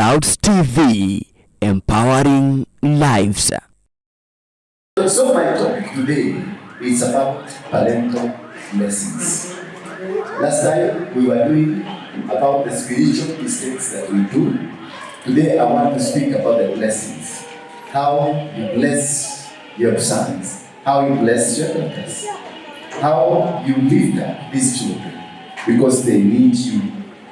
Clouds TV, empowering lives. So my topic today is about parental blessings. Last time we were doing about the spiritual mistakes that we do. Today I want to speak about the blessings. How you bless your sons, how you bless your daughters, how you lift up these children because they need you,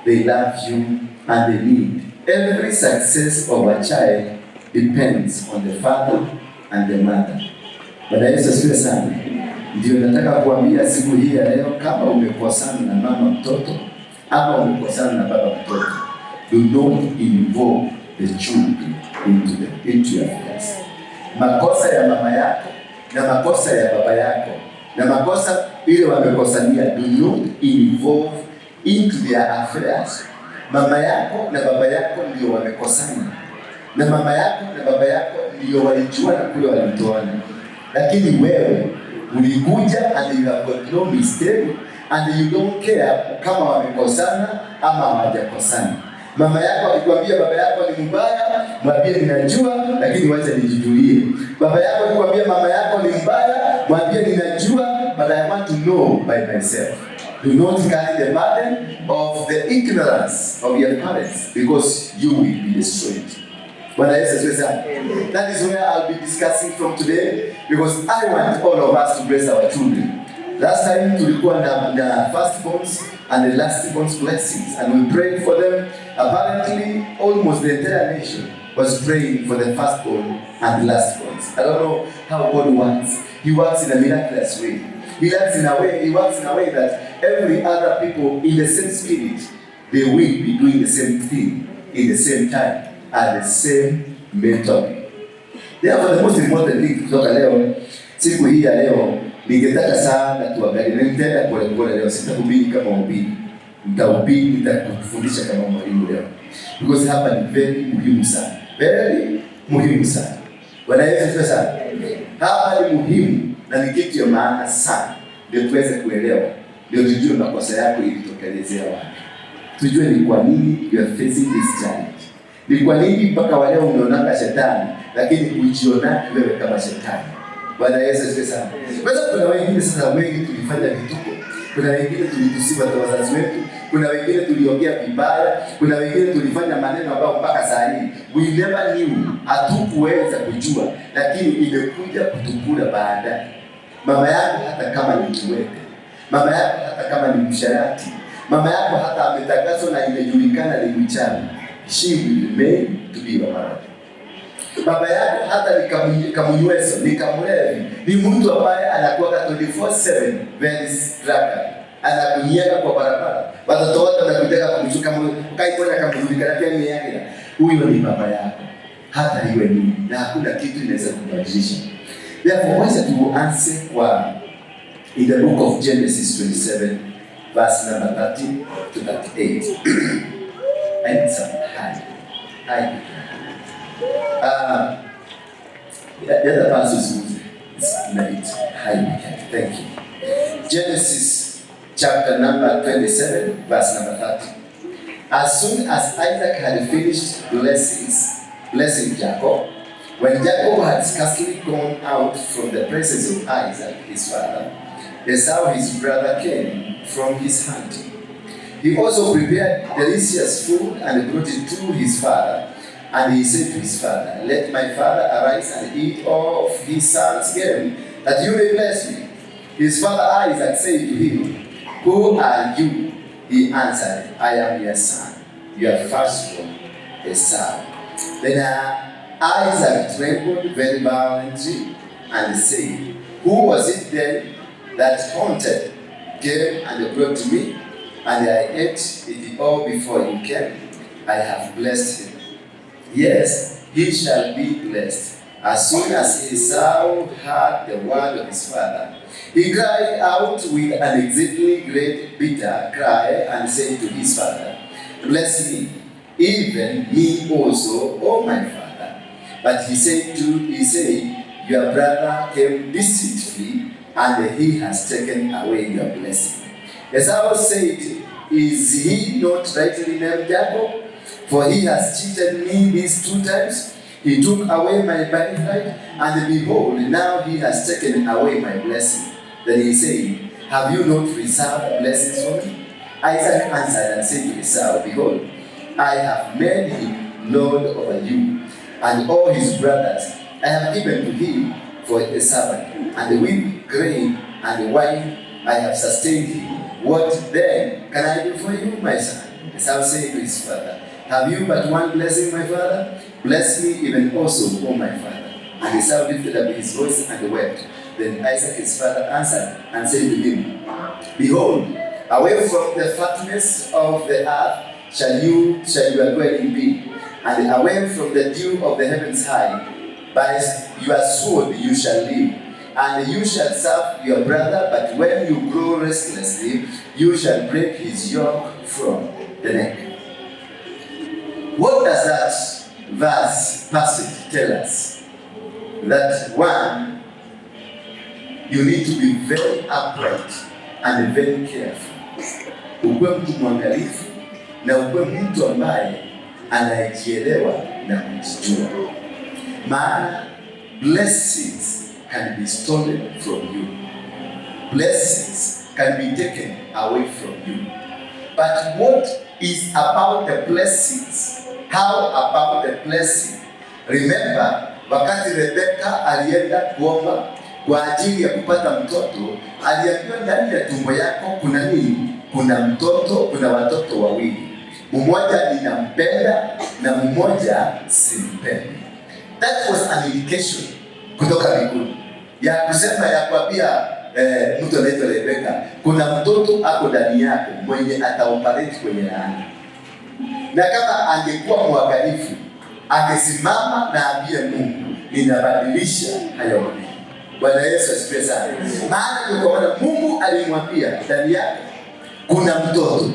they love you, and they need. Every success of a child depends on the father and the mother. Bwana Yesu asifiwe sana. Ndio nataka kuambia siku hii ya leo, kama umekosana na mama mtoto ama umekosana na baba mtoto, do not involve the children into your affairs. Makosa ya mama yako na makosa ya baba yako na makosa ile wamekosania, do not involve into their affairs. Mama yako na baba yako ndio wamekosana, na mama yako na baba yako ndio walijua na kule walitoana, lakini wewe ulikuja and you have got no mistake and you don't care kama wamekosana ama hawajakosana. Mama yako akikwambia baba yako ni mbaya, mwambie ninajua lakini wacha nijijulie. Baba yako akikwambia mama yako ni mbaya, mwambie ninajua but I want to know by myself. Do not carry the burden of the ignorance of your parents because you will be destroyed. That is where I'll be discussing from today because I want all of us to bless our children. Last time tulikuwa na firstborns and the lastborns blessings and we prayed for them. Apparently almost the entire nation was praying for the firstborn and the lastborns. I don't know how God works. He works in a miraculous way. He works in a way that every other people in the same spirit, they will be doing the same thing in the same time at the same method. Therefore, the most important thing kutoka leo, siku hii ya leo, ningetaka sana tuangalie. Nitaenda pole leo, sitahubiri kama mhubiri. Nitahubiri, nitakufundisha kama mwalimu leo. Because hapa ni very muhimu sana. Very muhimu sana. Bwana Yesu asifiwe sana. Hapa ni muhimu na ni kitu ya maana sana. Ndio tuweze kuelewa. Ndio tujue makosa yako ilitokelezea wapi. Tujue ni kwa nini you are facing this challenge. Ni kwa nini mpaka wale unaonanga shetani lakini ujiona wewe kama shetani. Bwana Yesu asifiwe sana. Kwanza kuna wengine sasa wengi tulifanya vituko. Kuna wengine tulitusiwa kwa wazazi wetu. Kuna wengine tuliongea vibaya. Kuna wengine tulifanya maneno ambayo mpaka saa hii we never knew, hatukuweza kujua, lakini imekuja kutukula baadaye. Mama yako hata kama ni kiwete, mama yako hata kama ni msharati, mama yako hata ametangazwa na imejulikana ni mchawi, she will remain to be your mother. Baba yako hata ni kamunyweso, ni kamlevi, ni mtu ambaye anakuwa 24/7 very struggling, anakunyaga kwa barabara, watoto wote wanakutaka kumshuka kaipona kamjulikana pia ni yake. Huyo ni baba yako, hata iwe nini, na hakuna kitu inaweza kubadilisha. Therefore, wacha tuanze kwa in the book of Genesis 27 verse number 13 to 38. And some high. The other verses is high. Thank you. Genesis chapter number 27 verse number 30. As soon as Isaac had finished blessing Jacob, when Jacob had scarcely gone out from the presence of Isaac, his father, Esau, his brother, came from his hunting. He also prepared delicious food and brought it to his father. And he said to his father, "Let my father arise and eat of his son's game, that you may bless me." His father Isaac said to him, "Who are you?" He answered, "I am your son, your firstborn, Esau." Then Isaac trembled very violently and said, "Who was it then that hunted, came and brought to me, and I ate it all before you came? I have blessed him. Yes, he shall be blessed." As soon as Esau heard the word of his father, he cried out with an exceedingly great bitter cry and said to his father, "Bless me, even me also, O my father." But he said, "Your brother came deceitfully, and he has taken away your blessing." Esau said, "Is he not rightly named Jacob? For he has cheated me these 2 times. He took away my birthright, and behold, now he has taken away my blessing. Then he said, have you not reserved blessings for me? Isaac answered and said to Esau, behold, I have made him lord over you and all his brothers. I have given to him for a servant, and the wheat, grain, and the wine I have sustained him. What then can I do for you, my son? Esau said to his father, have you but one blessing, my father? Bless me even also, O my father. And Esau lifted up his voice and wept. Then Isaac his father answered and said to him, behold, away from the fatness of the earth shall your dwelling be, and away from the dew of the heavens high. By your sword you shall live, and you shall serve your brother, but when you grow restlessly, you shall break his yoke from the neck. What does that passage tell us? That one, you need to be very upright and very careful. Ukuwe mtu mwangalifu na ukuwe mtu ambaye anajielewa na kujijua. Maana blessings can be stolen from you. Blessings can be taken away from you. But what is about the blessings? How about the blessing? Remember, wakati Rebeka alienda kuomba kwa ajili ya kupata mtoto, aliambiwa ndani ya tumbo yako kuna nini? Kuna mtoto, kuna watoto wawili. Mmoja ninampenda na mmoja simpendi. That was an indication kutoka mbinguni ya kusema ya kwambia mtu anaitwa Rebeka, kuna mtoto ako ndani yako mwenye ataoperate kwenye laana. Na kama angekuwa mwangalifu, angesimama na ambie Mungu, ninabadilisha hayo maneno. Bwana Yesu asifiwe sana. Maana kwa maana Mungu alimwambia ndani yake kuna mtoto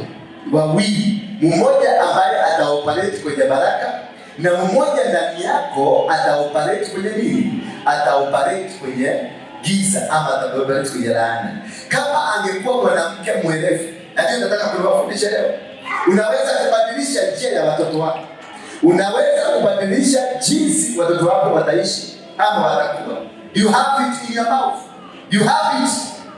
wawili, mmoja ambaye ataoperate kwenye baraka na mmoja ndani yako ataoperate kwenye nini? Ataoperate kwenye giza ama ataoperate kwenye laana. Kama angekuwa mwanamke mwerevu, na ndio nataka kuwafundisha leo. Unaweza kubadilisha njia ya watoto wako. Unaweza kubadilisha jinsi watoto wako wataishi ama watakuwa. You have it in your mouth. You have it.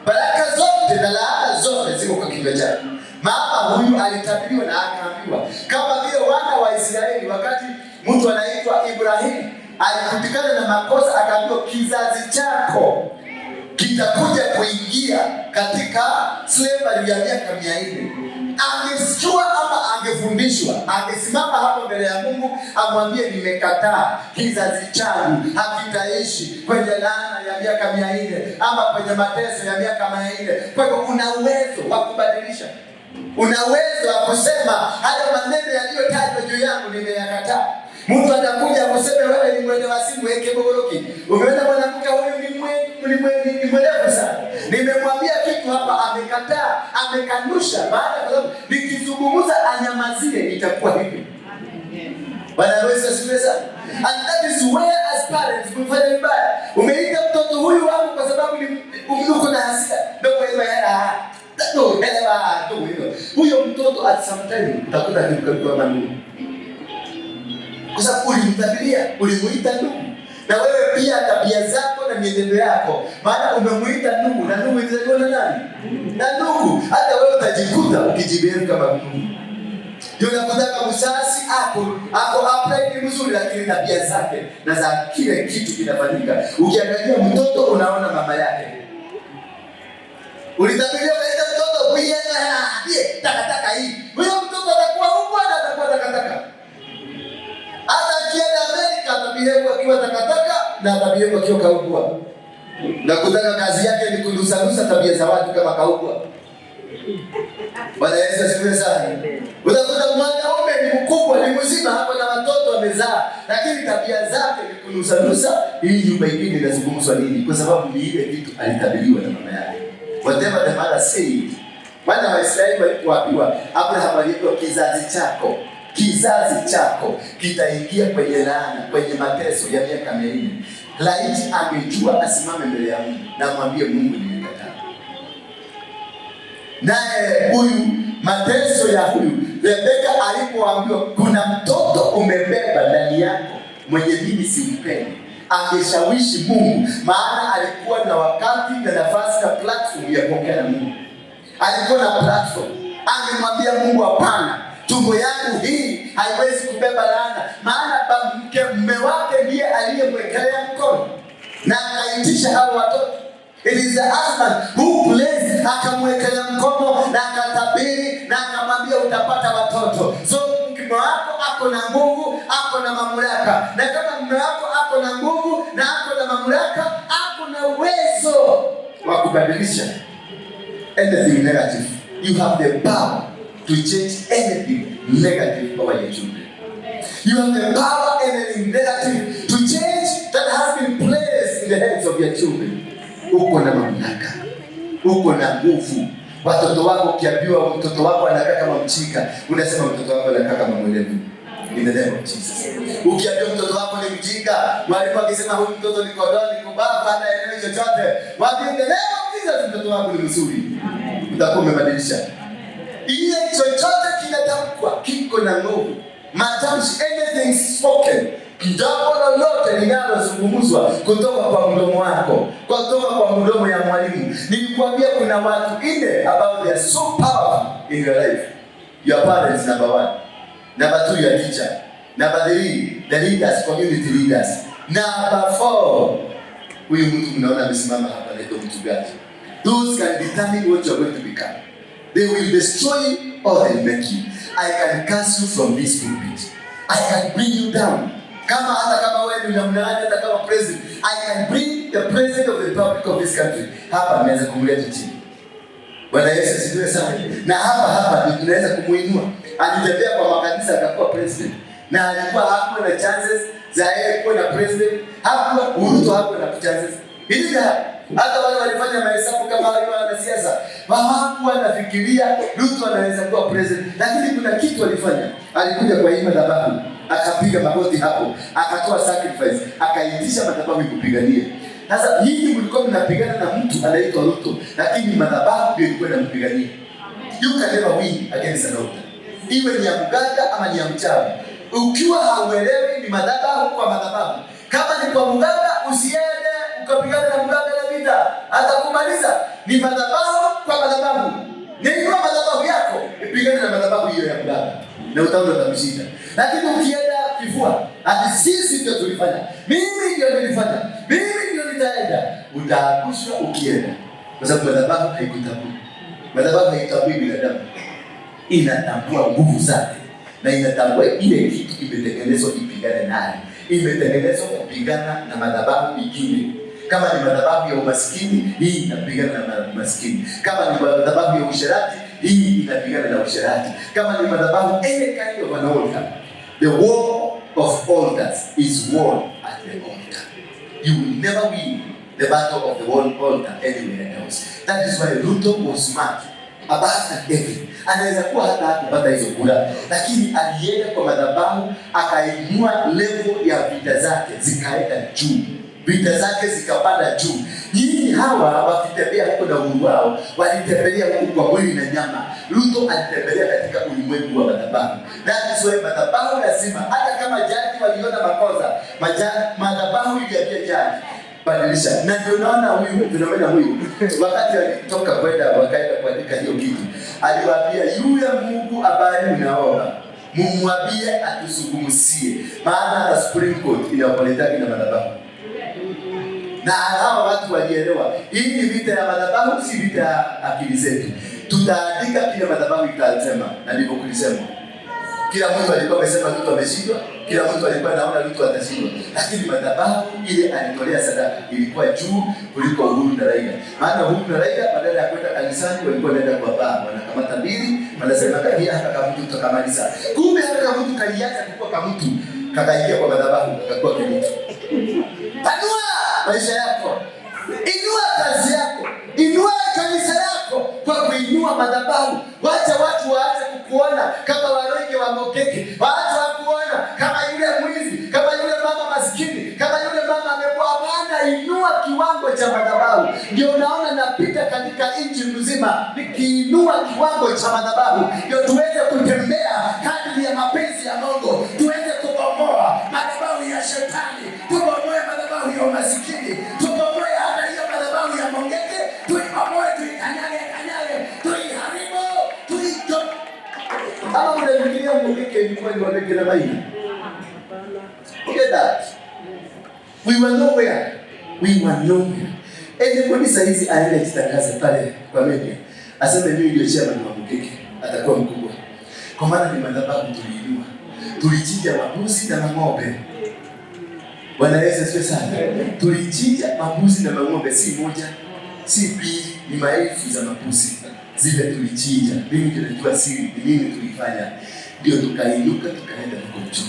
Baraka zote na laana zote ziko kwa kinywa chako. Mama huyu alitabiriwa na akaambiwa, kama vile wana wa Israeli wakati mtu anaitwa Ibrahim alikutikana na makosa, akaambiwa kizazi chako kitakuja kuingia katika slavery ya miaka 400. Angesikia ama angefundishwa, angesimama hapo mbele ya Mungu amwambie, nimekataa, kizazi changu hakitaishi kwenye laana ya miaka 400 ama kwenye mateso ya miaka 400. Kwa hivyo una uwezo wa kubadilisha. Una uwezo wa kusema haya maneno yaliyotajwa juu yangu nimeyakataa. Mtu atakuja kusema wewe ni mwende wa simu weke bogoroki. Umeona mwanamke huyu ni mwerevu sana. Nimemwambia kitu hapa amekataa, amekanusha. Baada ya sababu nikizungumza anyamazie itakuwa hivi. Bwana Yesu asifiwe sana. And that is where as parents mfanye vibaya. Umeita mtoto huyu wangu kwa sababu uko na hasira. Ndio kwa hiyo huyo mtoto at some time utakuta kimkabwa maneno. Kwa sababu ulimtabiria, ulimuita ndugu. Na wewe pia tabia zako na mienendo yako, maana umemuita ndugu, na ndugu inazaliwa na nani? Na ndugu. Hata wewe utajikuta ukijibia kama ndugu. Ndio unakutaka msasi ako upright mzuri, lakini tabia zake na za kile kitu kinafanyika. Ukiangalia mtoto unaona mama yake. Ulitabiria kaita mtoto kuienda takataka hii. Huyo mtoto atakuwa huko na atakuwa takataka. Hata akienda Amerika atabihewa akiwa takataka na atabihewa akiwa kaugua. Na kutaka kazi yake ni kunusanusa tabia za watu kama kaugua. Bwana Yesu asifiwe sana. Utakuta mwanaume ni mkubwa, ni mzima, hapo na watoto wamezaa, lakini tabia zake ni kunusanusa. Hii nyumba ingine inazungumzwa nini? Kwa sababu ni ile vitu alitabiriwa na mama yake. Whatever the mother said. Wana wa Israeli walipoambiwa, Abraham aliambiwa kizazi chako kitaingia kwenye laana, kwenye mateso ya miaka 400. Laiti angejua asimame mbele ya Mungu na mwambie Mungu nimekataa. Naye huyu mateso ya huyu Rebeka alipoambiwa kuna mtoto umebeba ndani yako mwenye mimi simpendi, angeshawishi Mungu, maana alikuwa na wakati na nafasi na platform ya kuongea na Mungu. Alikuwa na platform. Angemwambia Mungu, hapana, tumbo yangu hii haiwezi kubeba laana, maana mume wake ndiye aliyemwekelea mkono na akaitisha hao watoto. It is the husband who blessed, akamwekelea mkono na akatabiri na akamwambia utapata watoto. So mume wako ako na nguvu, ako na mamlaka, na kama mume wako ako na nguvu na ako na mamlaka, ako na uwezo wa kubadilisha anything negative. You have the power to change anything negative over your children. You have the power, anything negative, to change that has been placed in the heads of your children. Uko na mamlaka, uko na nguvu. Watoto wako kiambiwa mtoto wako anakaa kama mchika, unasema mtoto wako anakaa kama mwelevu. In the name of Jesus. Ukiambiwa mtoto wako ni mjinga, mwalimu akisema huyu mtoto ni kodoni, kubaba, hana elimu chochote, wapi in the name of Jesus mtoto wako ni mzuri. Utakuwa umebadilisha. Ile chochote kinatamkwa kiko na nguvu. Matamshi, anything spoken, jambo lolote linalozungumzwa kutoka kwa mdomo wako, kutoka kwa mdomo ya mwalimu. Nilikwambia kuna watu about they are so powerful in your life. Your parents, number 1. Number 2, your teacher. Number 3, the leaders, community leaders. Number 4, huyu mtu mnaona amesimama hapa leo mchungaji. Those can determine what you are going to become. They will destroy you or they make you. I can cast you from this pulpit. I can bring you down. Hata kama wewe ni mnani, hata kama president, I can bring the president of the republic of this country. Hapa naweza kumleta chini. Bwana Yesu asifiwe sana. Na hapa tunaweza kumuinua. Alitembea kwa makanisa akakuwa president. Na alikuwa hapo na chances za yeye kuwa na president. Hapo Ruto hapo na chances. Hata wale walifanya mahesabu kama wale wanasiasa, hawakuwa wanafikiria Ruto anaweza kuwa president, lakini kuna kitu alifanya. Alikuja kwa hii madhabahu, akapiga magoti hapo, akatoa sacrifice, akaitisha madhabahu kupigania. Sasa hii mlikuwa mnapigana na mtu anaitwa Ruto, lakini madhabahu ndio ilikuwa inampigania. You can never win against an altar. Iwe ni ya mganga ama ni ya mchawi. Ukiwa hauelewi ni madhabahu kwa madhabahu. Kama ni kwa mganga, usiende ukapigana na mganga na vita, atakumaliza. Ni madhabahu kwa madhabahu. Nilikuwa madhabahu yako, ipigane na madhabahu hiyo ya mganga na utaona utamshinda. Lakini ukienda kifua, ati sisi ndio tulifanya, mimi ndio nilifanya, mimi ndio nitaenda, utaangushwa ukienda. Kwa sababu madhabahu haikutambui. Madhabahu haitambui binadamu. Inatambua nguvu zake na inatambua ile kitu imetengenezwa ipigane naye. Imetengenezwa kupigana na madhabahu mengine. Kama ni madhabahu ya umaskini, hii inapigana na umaskini. Kama ni madhabahu ya usherati, hii inapigana na usherati. Kama ni madhabahu any kind of an altar, the war of altars is won at the altar. You will never win the battle of the altar anywhere else. That is why Ruto was smart about everything. Anaweza kuwa hata kupata hizo kura, lakini alienda kwa madhabahu akainua level ya vita zake zikaenda juu. Vita zake zikapanda juu. Nyinyi hawa wakitembea huko na uhuru wao, walitembelea huko kwa mwili na nyama. Ruto alitembelea katika ulimwengu wa madhabahu. That is why madhabahu lazima, hata kama jaji waliona makosa, madhabahu iliambia jaji badilisha. Na ndio naona huyu tunaona huyu wakati alitoka kwenda wakaenda kuandika hiyo kitu, aliwaambia yule Mungu ambaye mnaomba mumwambie atuzungumzie, maana hata Supreme Court inapoleta na madhabahu. Na hao watu walielewa hii ni vita ya madhabahu, si vita ya akili zetu. Tutaandika kile madhabahu itasema, na ndivyo kulisema. Kila mtu alikuwa amesema Ruto ameshindwa, kila mtu alikuwa anaona Ruto atashindwa, lakini madhabahu ile alitolea sadaka ilikuwa juu kuliko Uhuru na Raila. Maana Uhuru na Raila badala ya kwenda kanisani walikuwa wanaenda kwa baba, wanakamata bili, wanasema kabia hata kama mtu tutakamaliza. Kumbe hata kama mtu kaliacha kuwa kama mtu, kakaingia kwa madhabahu akakuwa kitu. Panua maisha yako, inua kazi yako, inua kanisa yako kwa kuinua madhabahu. Wacha watu waache kukuona kama Waruinge wa Mokeke, waache kukuona kama yule mwizi, kama yule mama maskini, kama yule mama amekuwa. Hapana, inua kiwango cha madhabahu. madhabahu. Ndio unaona napita katika nchi mzima nikiinua kiwango cha madhabahu, ndio tuweze kutembea kadri ya mapenzi ya Mungu, tuweze kubomoa madhabahu ya shetani, tubomoe madhabahu ya umasikini, tubomoe hata hiyo madhabahu ya mongeke, tuibomoe, tuikanyage, tuiharibu, kama mnafikiria mongeke ilikuwa ni mongeke na maina. Forget that. We were nowhere. Anybody saizi aende kitangaza pale kwa media, aseme mimi ndio chairman wa mongeke, atakuwa mkubwa. Kwa maana ni madhabahu tuliinua. Tulichinja mabuzi na ng'ombe. Bwana Yesu asifiwe sana. Tulichinja mabuzi na ng'ombe, si moja, si mbili, ni maelfu za mabuzi. Zile tulichinja. Mimi ndio najua siri ni nini tulifanya. Ndio tukainuka tukaenda huko juu.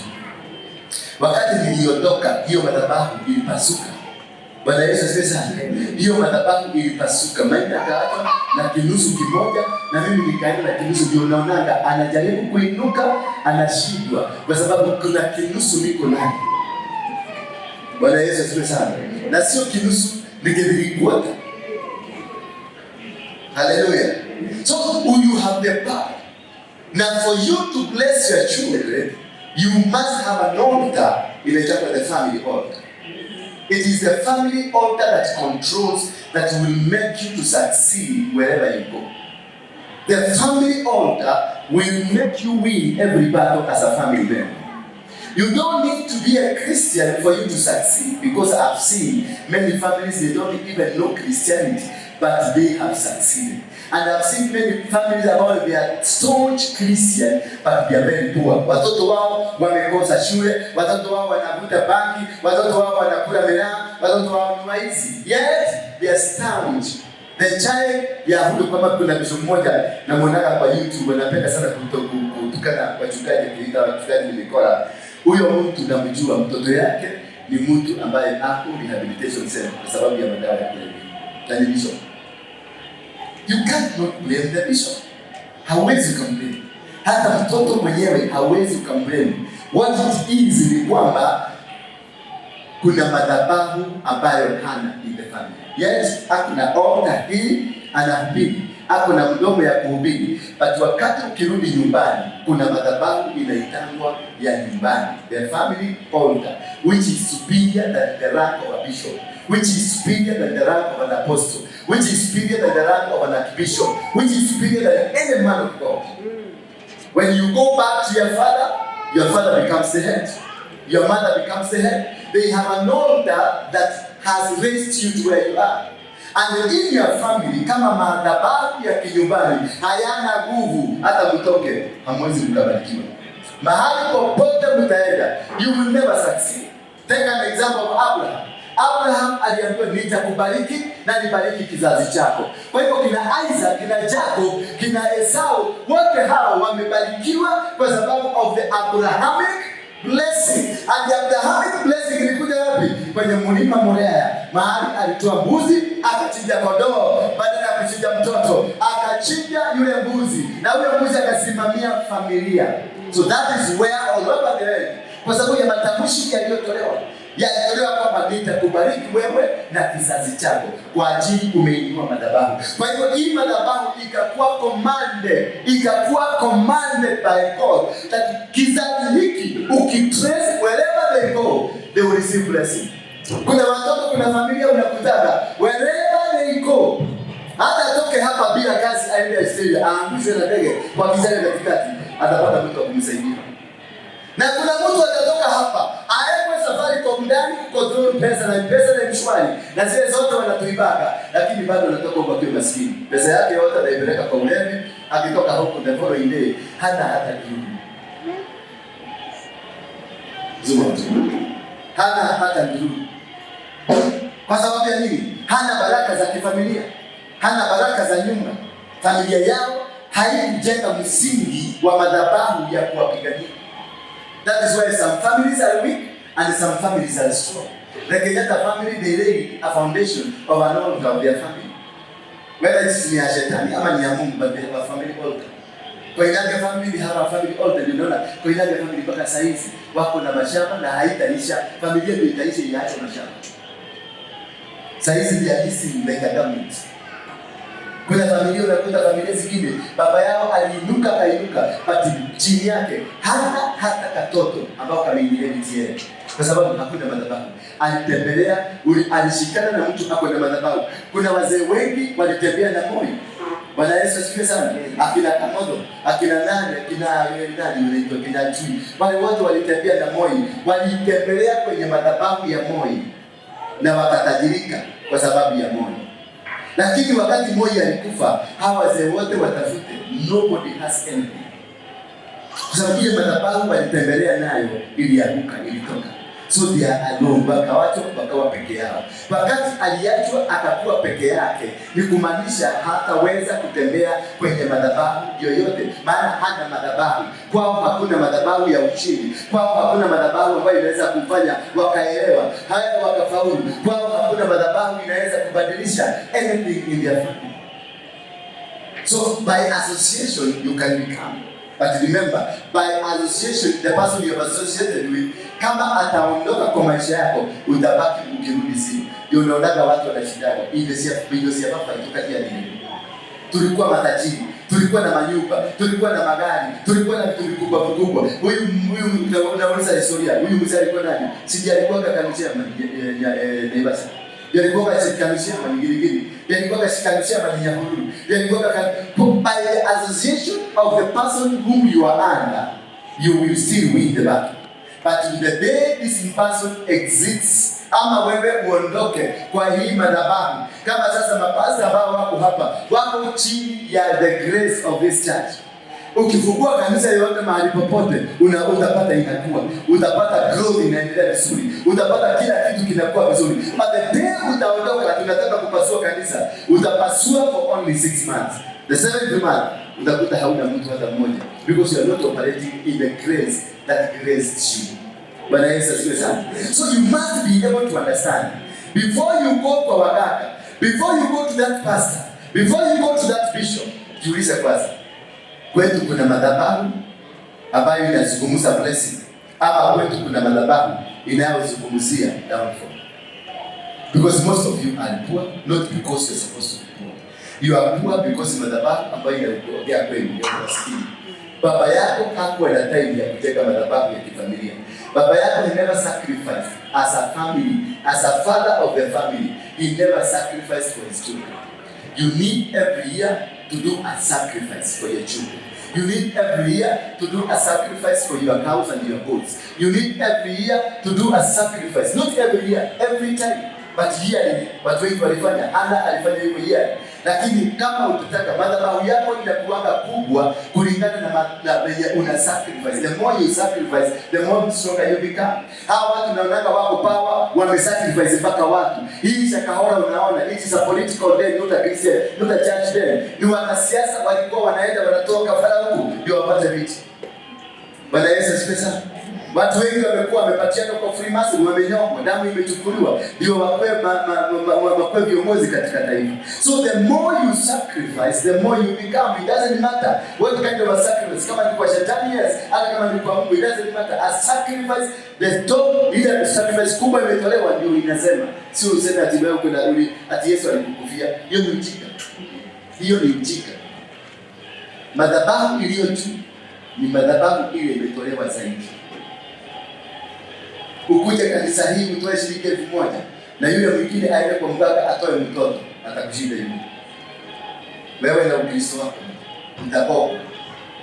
Wakati niliondoka, hiyo madhabahu ilipasuka. Bwana Yesu asifiwe sana. Hiyo madhabahu ilipasuka. Maina akaachwa na kinusu kimoja na mimi nikaenda na kinusu. Ndio unaonanga anajaribu kuinuka, anashindwa kwa sababu kuna kinusu niko nayo. Bwana Yesu asifiwe sana. Na sio kinusu, ningelikuwa. Hallelujah. So you have the power. Now for you to bless your children, you must have an altar in the family altar. It is the family altar that controls, that will make you to succeed wherever you go. The family altar will make you win every battle as a family member. You don't need to be a Christian for you to succeed, because I've seen many families, they don't even know Christianity, but they have succeeded. And I've seen many families about they are staunch Christian, but they are very poor. Watoto wao wamekosa shule, watoto wao wanavuta bangi, watoto wao wanakula miraa, watoto wao ni waizi. Yet they are staunch. The child ya hudu, kama kuna bishop mmoja na mwanaka kwa YouTube anapenda sana kutukana wachungaji, kuita wachungaji ni mikola. Huyo mtu namjua, mtoto yake ni mtu ambaye ako rehabilitation center kwa sababu ya madawa ya kulevya. Bishop, you can't not blame the bishop. Hawezi complain. Hata mtoto mwenyewe hawezi complain. What it is ni kwamba kuna madhabahu ambayo hana in the family. Yes, hakuna altar hii anahubiri, hakuna mdomo ya kuhubiri, but wakati ukirudi nyumbani kuna madhabahu inaitangwa ya nyumbani, the family altar, which is superior than the rank of a bishop, which is superior than the rank of an apostle, which is superior than the rank of an archbishop, which is superior than any man of God. When you go back to your father becomes the head, your mother becomes the head. They have an altar that has raised you to where you are. And in your family, kama madhabahu ya kinyumbani hayana nguvu, hata mtoke hamwezi mkabarikiwa. Mahali popote mtaenda, you will never succeed. Take an example of Abraham. Abraham aliambiwa nitakubariki na nibariki kizazi chako. Kwa hivyo kina Isaac, kina Jacob, kina Esau, wote hao wamebarikiwa kwa sababu of the Abrahamic blessing. And the Abrahamic blessing ilikuja wapi? Kwenye mlima Moria. Mahali alitoa mbuzi, akachinja kondoo, badala ya kuchinja mtoto, akachinja yule mbuzi. Na yule mbuzi akasimamia familia. So that is where all over the world, kwa sababu ya matamshi yaliyotolewa kwamba nitakubariki wewe na kizazi chako, kwa ajili umeinua madhabahu. Kwa hivyo hii madhabahu ikakuwa commanded by God that kizazi hiki ukitrace wherever they go, they will receive blessing. Kuna watoto, kuna familia unakutana wherever they go, hata toke hapa bila kazi aende Australia, aangushwe na ndege kwa kizazi katikati, atapata mtu wa kumsaidia. Na kuna mtu atatoka hapa aende safari kwa ndani kucontrol pesa, na pesa ni mshwari na zile zote wanatuibaka, lakini bado anatoka kwa kitu maskini. Pesa yake yote anaipeleka kwa ulevi, akitoka huko the following day hata kitu. Hata kitu. Kwa sababu ya nini? Hana baraka za kifamilia, hana baraka za nyumba. Familia yao haikujenga msingi wa madhabahu ya kuwapigania. That is why some families are weak and some families are strong. The Kenyan family, they lay a foundation of an altar of their family. Whether it's ni ya shetani ama ni ya Mungu, but they have a family altar. Kwa Inage family, they have a family altar. Unaona, kwa Inage family mpaka saizi wako na mashamba na haitaisha. Familia ndio itaisha iache mashamba. Saizi ni halisi like a government. Kuna familia unakuta familia zingine baba yao aliinuka pati chini yake hata katoto ambao kameingilia mitiere. Kwa sababu hakuna madhabahu. Alitembelea, alishikana na mtu ako na madhabahu. Kuna wazee wengi walitembea na moyo. Bwana Yesu asifiwe sana. Akina Kamodo, akina nani wanaitwa kina Chui. Wale wote walitembea na moyo. Walitembelea kwenye madhabahu ya moyo na wakatajirika kwa sababu ya moyo. Lakini wakati moyo alikufa, hawa wazee wote watafute, nobody has anything. Kwa sababu ile madhabahu walitembelea nayo ilianguka, ilitoka. So they are alone, wakawa peke yao. Wakati aliachwa akakuwa peke yake, ni kumaanisha hataweza kutembea kwenye madhabahu yoyote, maana hana madhabahu. Kwao hakuna madhabahu ya ushindi, kwao hakuna madhabahu ambayo inaweza kufanya wakaelewa haya wakafaulu, kwao hakuna madhabahu inaweza kubadilisha anything in their family. So by association you can become. But remember, by association, the person you have associated with, kama ataondoka kwa maisha yako, utabaki ukirudi simu. Ndio unaonaga watu wanashindana. Hivyo si hapa itokatia nini? Tulikuwa matajiri, tulikuwa na manyumba, tulikuwa na magari, tulikuwa na vitu vikubwa. Huyu unauliza historia. Huyu mzee alikuwa nani? Siji alikuwa kanisa ya Naivasha. Yalikuwa kanisa ya Mangirigiri. Yalikuwa kanisa ya Manyahuru. Yalikuwa by the association of the person whom you are under, you will still win the battle. But the day this person exists, ama wewe uondoke kwa hii madhabahu, kama sasa mapasta ambao wako hapa, wako chini ya the grace of this church. Ukifungua kanisa yote mahali popote, utapata inakuwa, utapata growth inaendelea vizuri, utapata kila kitu kinakuwa vizuri. But the day utaondoka, tunataka kupasua kanisa, utapasua for only 6 months. The 7th month, utakuta hauna mtu hata mmoja, because you are not operating in the grace that graced you. Bwana Yesu asifiwe sana. So you must be able to understand, before you go kwa waganga, before you go to that pastor, before you go to that bishop, jiulize kwanza, kwetu kuna madhabahu ambayo inazungumza blessing, ama kwetu kuna madhabahu inayozungumzia downfall? Because most of you are poor, not because you're supposed to be poor. You are poor because madhabahu ambayo inakuongea kwenu ya maskini. Baba yako hakuwa na time ya kujenga madhabahu ya kifamilia. Baba yako he never sacrificed as a family, as a father of the family. He never sacrificed for his children. You need every year to do a sacrifice for your children. You need every year to do a sacrifice for your cows and your goats. You need every year to do a sacrifice. Not every year, every time. But yearly, watu wengi walifanya, Hana alifanya hivyo yearly. Lakini kama utataka madhabahu yako inakuanga kubwa kulingana na una sacrifice. The more you sacrifice, the more stronger you become. Hawa watu naonanga wako power, wamesacrifice mpaka watu. Hii shakahora unaona, it is a political day, not a Christian, not a church day. Ni wanasiasa walikuwa wanaenda wanatoka kafara huku ndio wapate viti. Bwana Yesu asifiwe sana. Watu wengi wamekuwa wamepatiana kwa Freemason, wamenyongwa, damu imechukuliwa, ndio wakwe viongozi katika taifa. So the more you sacrifice, the more you become. It doesn't matter what kind of a sacrifice. Kama ni kwa shetani, yes, hata kama ni kwa Mungu, it doesn't matter. A sacrifice, the top, ile sacrifice kubwa imetolewa ndio inasema. Sio useme ati wewe kuna ati Yesu alikukufia. Hiyo ni ujinga. Hiyo ni ujinga. Madhabahu iliyo juu ni madhabahu ile imetolewa zaidi. Ukuje kanisa hii utoe shilingi 1000 na yule mwingine aende kwa mganga atoe mtoto, atakushinda yule. Wewe na Ukristo wako utakopa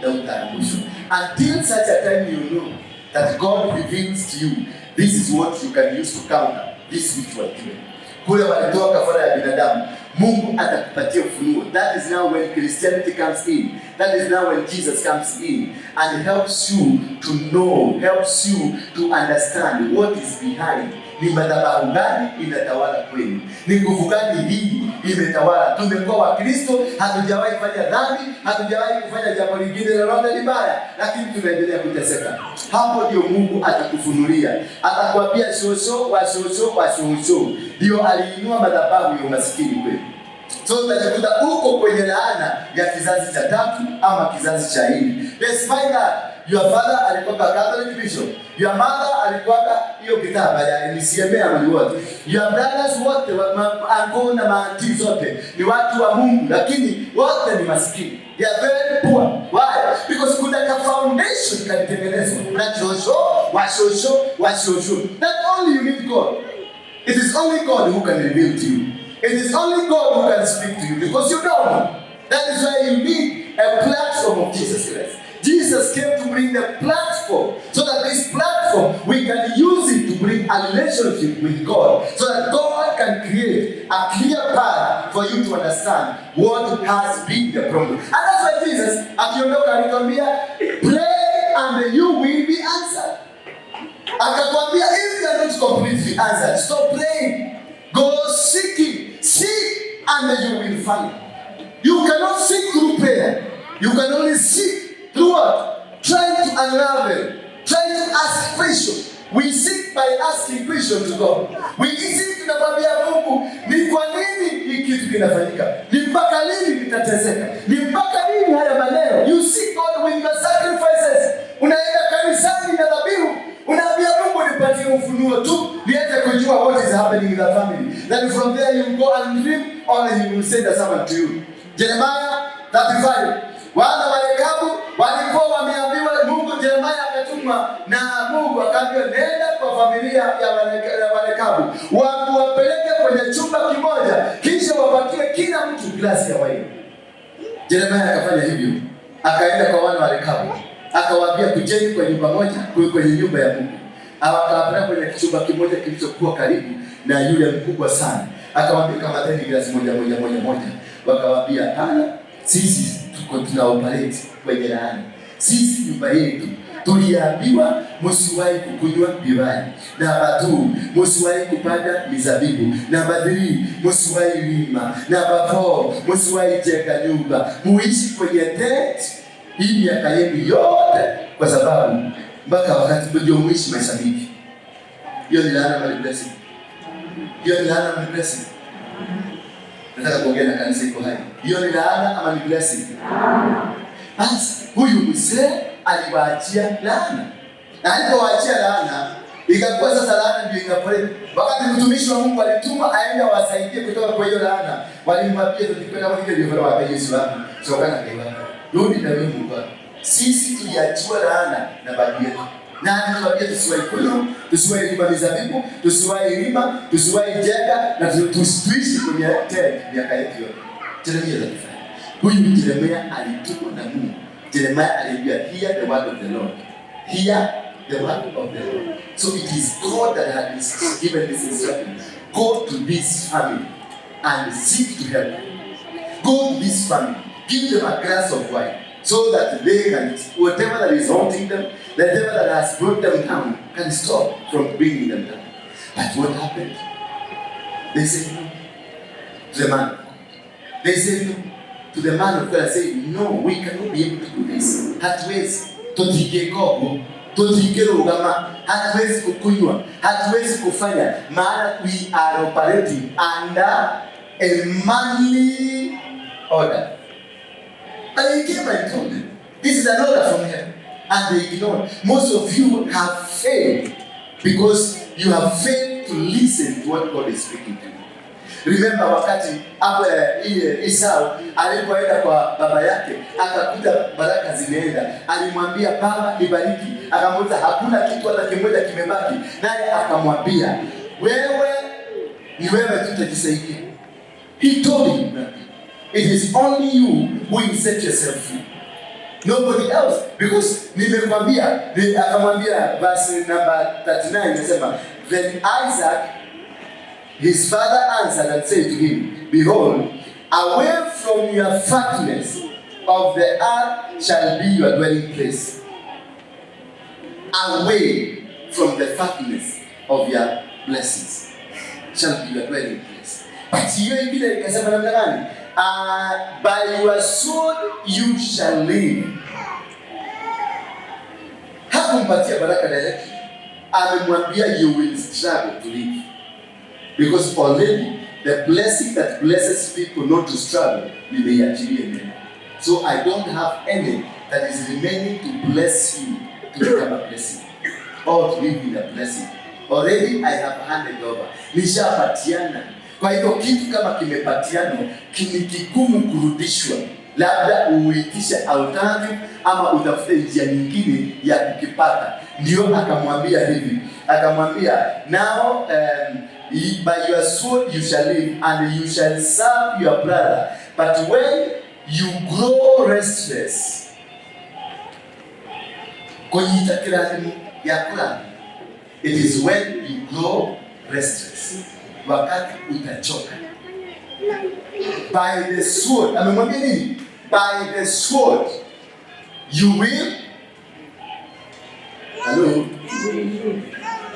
na utaangushwa. Until such a time you know that God reveals to you, this is what you can use to counter this which you are doing. Kule walitoa kafara ya binadamu, Mungu atakupatia ufunuo. That is now when Christianity comes in. That is now when Jesus comes in and helps you to know, helps you to understand what is behind. Ni madhabahu gani inatawala kwenu? Ni nguvu gani hii imetawala? Tumekuwa Wakristo, hatujawahi fanya dhambi, hatujawahi kufanya jambo lingine lolote libaya, lakini tunaendelea kuteseka. Hapo ndio Mungu atakufunulia. Atakwambia shosho wa shosho wa shosho. Ndio aliinua madhabahu ya umaskini kwenu. So utajikuta uko kwenye laana ya kizazi cha 3 ama kizazi cha 4. Despite that, your father alikuwa Catholic bishop, your mother alikuwa hiyo kitaba ya NCMA ama wote, your brothers wote uncle na maanti zote ni watu wa Mungu, lakini wote ni maskini. They are very poor. Why? Because kuna ka foundation kalitengenezwa na washosho. Not only you need God. It is only God who can reveal to you. It is only God who can speak to you, because you don't know. That is why you need a platform of Jesus Christ. Jesus came to bring the platform, so that this platform, we can use it to bring a relationship with God, so that God can create a clear path for you to understand what has been the problem. And that's why Jesus, akiondoka alikwambia, pray and you will be answered. Akakwambia, if you are not completely answered, stop praying. Go seeking. Seek and you will find. You cannot seek through prayer. You can only seek through what? Trying to unravel. Trying to ask questions. We seek by asking questions to God. We seek tunamwambia Mungu, ni kwa nini hiki kitu kinafanyika? Ni mpaka lini nitateseka? Ni mpaka lini haya maneno? You seek God with your sacrifices. Unaenda kanisani na dhabihu. Unaambia Mungu, nipatie ufunuo tu niweze kujua what is happening in the family. Then from there you go and dream, or he will send a servant to you. Jeremiah 35. Wana wa Rekabu walikuwa wameambiwa Mungu, Jeremiah akatumwa na Mungu akaambiwa, nenda kwa familia ya Rekabu, wapeleke kwenye chumba kimoja, kisha wapatie kila mtu glasi ya waini. Jeremiah akafanya hivyo. Akaenda kwa wana wa Rekabu, akawaambia, kujeni kwa nyumba moja, kwenye nyumba ya Mungu. Akawapeleka kwenye chumba kimoja kilichokuwa karibu na yule mkubwa sana. Akawaambia, kamateni glasi moja. Wakawaambia, hapana, sisi tuna operate kwenye laana. Sisi nyumba yetu tuliambiwa msiwahi kukunywa divai. Namba 2, msiwahi kupanda mizabibu. Namba 3, msiwahi lima. Namba 4, msiwahi jenga nyumba. Muishi kwenye tent hii miaka yenu yote, kwa sababu mpaka wakati ndio muishi maisha mingi. Hiyo ni laana ama blessing? Hiyo ni laana ama blessing? Nataka kuongea na kanisa iko hai. Hiyo ni laana ama ni blessing? Basi huyu mzee aliwaachia laana. Na alipowaachia laana, ikakuwa sasa laana ndio ikapole. Wakati mtumishi wa Mungu alituma aende awasaidie kutoka kwa hiyo laana, walimwambia tukikwenda kwa kile ndio wa Yesu hapo. Sokana kwa rudi na wewe Mungu. Sisi tuliachiwa laana na babu yetu. Na anatuambia tusiwahi kunywa, tusiwahi lima mizabibu, tusiwahi lima, tusiwahi jenga, na tusiishi kwenye tent miaka yetu yote. Jeremia alifanya. Huyu Jeremia alitumwa na Mungu. Jeremia aliambia, hear the word of the Lord. Hear the word of the Lord. So it is God that has given this instruction. Go to this family and seek to help them. Go to this family. Give them a glass of wine, so that they can, whatever that is haunting them, whatever that has brought them down, can stop from bringing them down. But what happened? They said no to the man. They said no to the man of God. I said, no, we cannot be able to do this. Hatuwezi tutikekogo, tutikirugama, hatuwezi kukunywa, hatuwezi kufanya, maana we are operating under a manly order. And he came and told them, this is an order from heaven. And they ignored. Most of you have failed because you have failed to listen to what God is speaking to you. Remember wakati Esau alipoenda kwa baba yake, akakuta baraka zimeenda. Alimwambia, baba nibariki. Akamuuliza, hakuna kitu hata kimoja kimebaki. Naye akamwambia, ni wewe tutajisaidia. He told him that it is only you who will set yourself free. Nobody else. Because nimekwambia, akamwambia verse number 39 inasema, then Isaac, his father, answered and said to him, behold, away from your fatness of the earth shall be your dwelling place. Away from the fatness of your blessings shall be your dwelling place. But hiyo ingine ikasema namna gani? By your sword you shall live. Hakumpatia baraka direct. Amemwambia you will struggle to live. Because already the blessing that blesses people not to struggle, nimeiachilia mimi. So I don't have any that is remaining to bless you to become a blessing, or to live in a blessing. Already I have handed over. Nishapatiana. Kwa hivyo kitu kama kimepatiana, kigumu kurudishwa. Labda uitishe alternative ama utafute njia nyingine ya kukipata. Ndio akamwambia hivi. Akamwambia, now by your sword you shall live and you shall serve your brother. But when you grow restless, konyita kirathimo ya kula, it is when you grow restless. Wakati utachoka. By the sword, amemwambia nini? By the sword you will. Hello?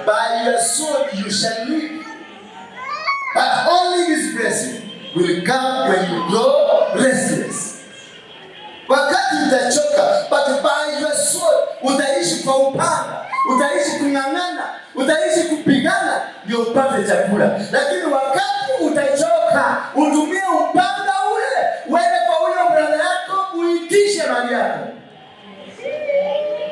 By your sword you shall live. But only this blessing will come when you grow restless. Wakati utachoka, but by your sword utaishi kwa upanga, utaishi kung'ang'ana, utaishi kupigana ndio upate chakula. Lakini wakati utachoka, utumie upanga ule, uende kwa huyo brother yako uitishe mali yako.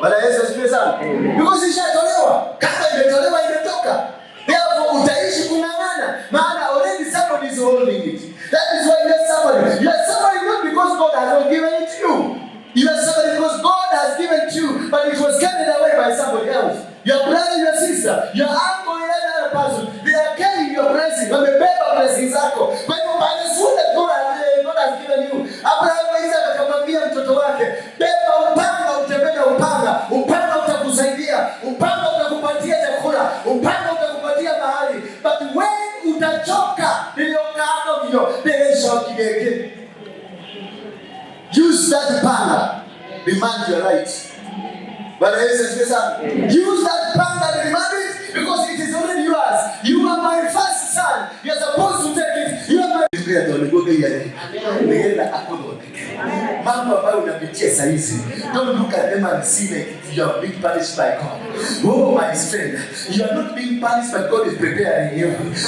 Bwana Yesu asifiwe sana. Because ishatolewa, kama imetolewa imetoka. Therefore utaishi kung'ang'ana, maana already somebody is holding it. That is why you are suffering. You are suffering not because God has not given it to you. You are suffering because God has given it to you, but it was carried away by somebody else. Your brother, your sister, your uncle, and another person, they are carrying your blessing. Wamebeba blessings zako. Kwa hivyo by the sword that God has given you. Abraham Isaac akamwambia mtoto wake, beba upanga, utembee upanga. Upanga utakusaidia. Upanga utakupatia chakula. Upanga utakupatia mahali. But when utachoka, niliokaano hiyo, desho kigeke. Use that power. Demand your rights. But use that power and demand it because it is already yours. You are my first son. You are supposed to take it. You are my Mambo ambayo unapitia saa hizi, don't look at them and see like you are being punished by God. Oh my friend, you are not being punished, but God is preparing you.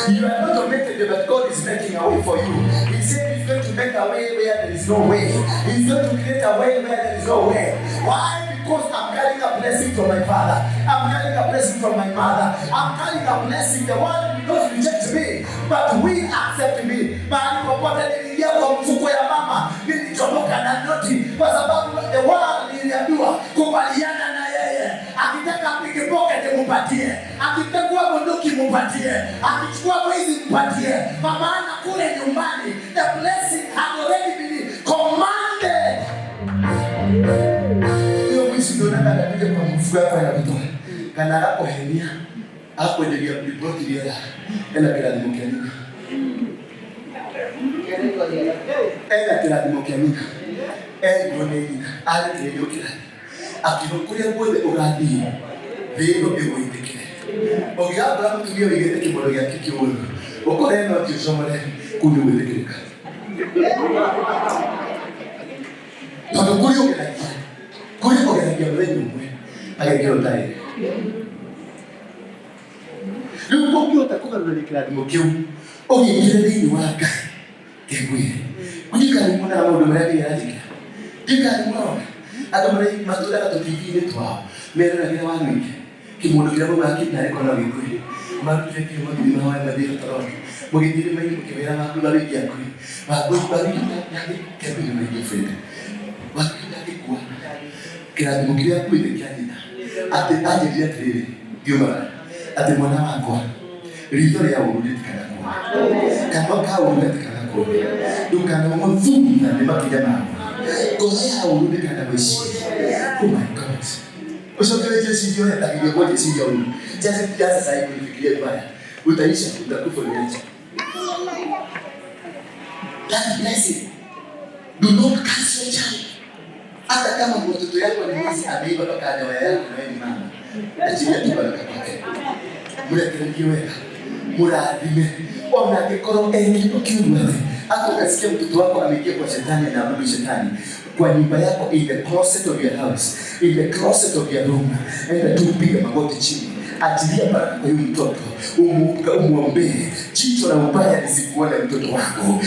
You are not tormented, but God is making a way for you. He said He's going to make a way where there is no way. He's going to create a way where there is no way. Why? Because I'm carrying a blessing from my father. I'm carrying a blessing from my mother. I'm carrying a blessing. The world will not reject me, but we accept me. Mahali popote niliingia kwa mfuko ya mama, nilichomoka na noti kwa sababu the world niliambiwa kubaliana na yeye. Akitaka apige pocket mupatie, akitaka bunduki mupatie, akichukua mwizi mupatie. Maana kule nyumbani the blessing had already been commanded. Ndio ndio kwa mfuko yako ya mtoto. Kana hapo henia hapo ndio ya report ile ela bila demokrasia. Ela bila demokrasia. Ndio ale ndio kila. Akinokulia bode uradi. Vero egoiteke. Ogaba mtu ndio yeye kimono yake kiwono. Okoreno kisomole kuniwelekeka. Tunakulia kila. Kuri ogeragia mwenye mwe. Agakiro ndai. Lupo utakuwa ndikira dimokeu. Ogikire dini waka. Kegwe. Kujika ni mwana wa mwana yake. Dika ni mwana. Akamare matura ka TV ni twa. Mera na kina Waruinge. Kimono kira bo baki na ko na wikwe. Marute ki mo ni mawa na dira toro. Mogitire mai mukibera na kula wiki yako. Ba bari na kebiri mai gefenda. Wakati kwa kila dimokira kuile kyani. Ate dia tere. Yuma. Ate mwana wako. Ritore ya urudi kana kwa. Kama ka urudi kana kwa. Dukana mo mvumba ne makijana. Korea urudi kana mwishi. Oh my God. Usokele jesi ndio hata kwa jesi ndio. Jesi sasa hivi nifikirie baya. Utaisha utakufa niacha. That blessing. Do not curse your child. Hata kama mtoto yako ni mwizi ameiba mpaka dawa yako na wewe ni mama. Achilia tu baraka kwake. Murakiwe. Muradime. Ona kikoro kitu kiumbe. Hata ukasikia mtoto wako ameingia kwa shetani na abudu shetani kwa nyumba yako, in the closet of your house, in the closet of your room, enda tu piga magoti chini, achilia baraka kwa huyu mtoto, umuombe, jicho jicho la ubaya lisikuone mtoto wako.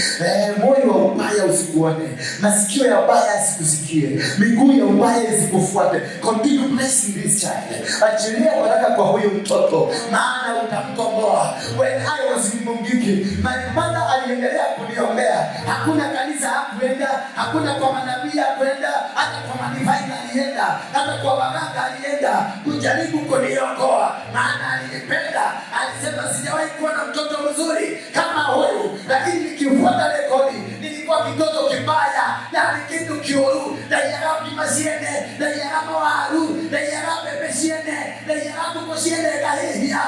Moyo wa ubaya usikuone. Masikio ya ubaya asikusikie. Miguu ya ubaya isikufuate. Continue blessing this child. Achilia baraka kwa huyo mtoto, maana utamkomboa. When I was in Mungiki, my mother aliendelea kuniombea. Hakuna kanisa hakuenda, hakuna kwa manabii hakuenda, hata kwa manivai alienda, hata kwa waganga alienda kujaribu kuniokoa, maana alinipenda. Alisema sijawahi kuwa na mtoto mzuri kama huyu, lakini nikifuata rekodi nilikuwa kitoto kibaya na kitu kiuru na yarabi masiene na yarama waru na yarabe besiene na yarabu masiene kahihia.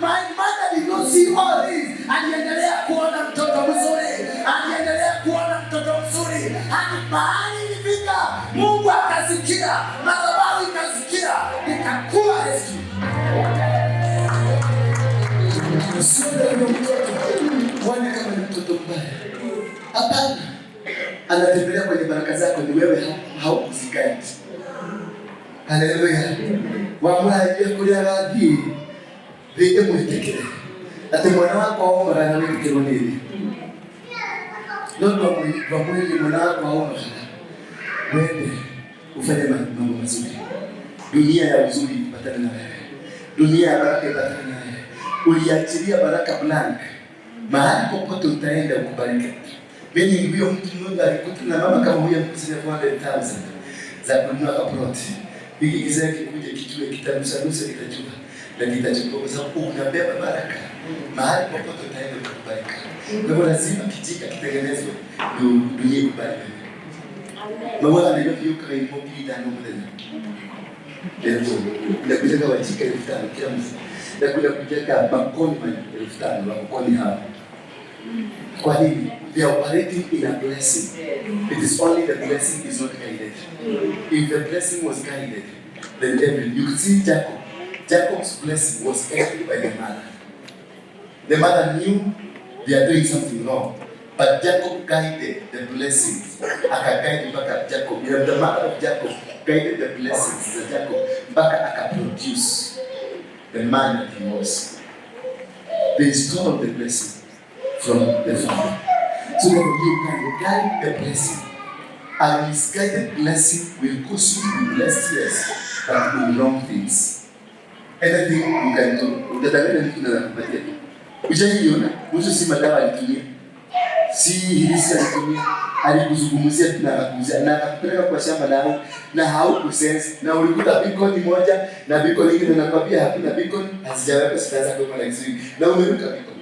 My mother did not see all this. Aliendelea kuona mtoto mzuri, aliendelea kuona mtoto mzuri, hadi mahali nilifika Mungu akasikia, madhabahu ikasikia, nikakuwa rescue. Usione kama mtoto, uone kama ni mtoto mbaya. Hapana. Anatembelea kwenye baraka zako, ni wewe haukuzikaidi. Haleluya. Wamwaje kulia radhi. Vile mwitekele. Ate mwana wako aomba na wewe kero nini? Ndio mwili mwana wako aomba. Wewe ufanye mambo mazuri. Dunia ya uzuri ipatane na wewe. Dunia ya baraka ipatane na wewe. Uliachilia baraka blank. Mahali popote utaenda ukubariki. Mimi huyo mtu mmoja alikuta na mama kama huyo mkusanya 400,000 za kununua ploti. Hiki kizee kikuja kitue kitanusa kitajua. Na kitachukua kwa sababu unabeba baraka. Mahali popote utaenda ukubariki. Kwa hivyo lazima kijika kitengenezwe ndio dunia ikubariki. Mama anayofika imoki ndani mwenyewe. Ndio kujenga wajika 5,000 kila mtu. Ndio kujenga bakoni 5,000 bakoni hapa. Kwa nini? They are operating in a blessing. It is only the blessing is not guided. If the blessing was guided, then you could see Jacob. Jacob's blessing was guided by the mother. The mother knew they are doing something wrong, but Jacob guided the blessings. Akaguide mpaka Jacob. The mother of Jacob guided the blessings of Jacob mpaka akaproduce the man that he was. They stole the blessing from the father. So that you can guide the blessing. A misguided blessing will cause you to be blessed, yes, but in wrong things. Anything you can do, utadanganya mtu na kupatia. Ujaiona, mtu si madawa alitumia. Si hilisi alitumia. Alikuzungumzia na akakuzia na akakupeleka kwa shamba na haukusense na ulikuta beacon moja na beacon nyingine nakwambia hakuna beacon, hazijaweka sitaanza kwa na extreme. Na umeruka beacon.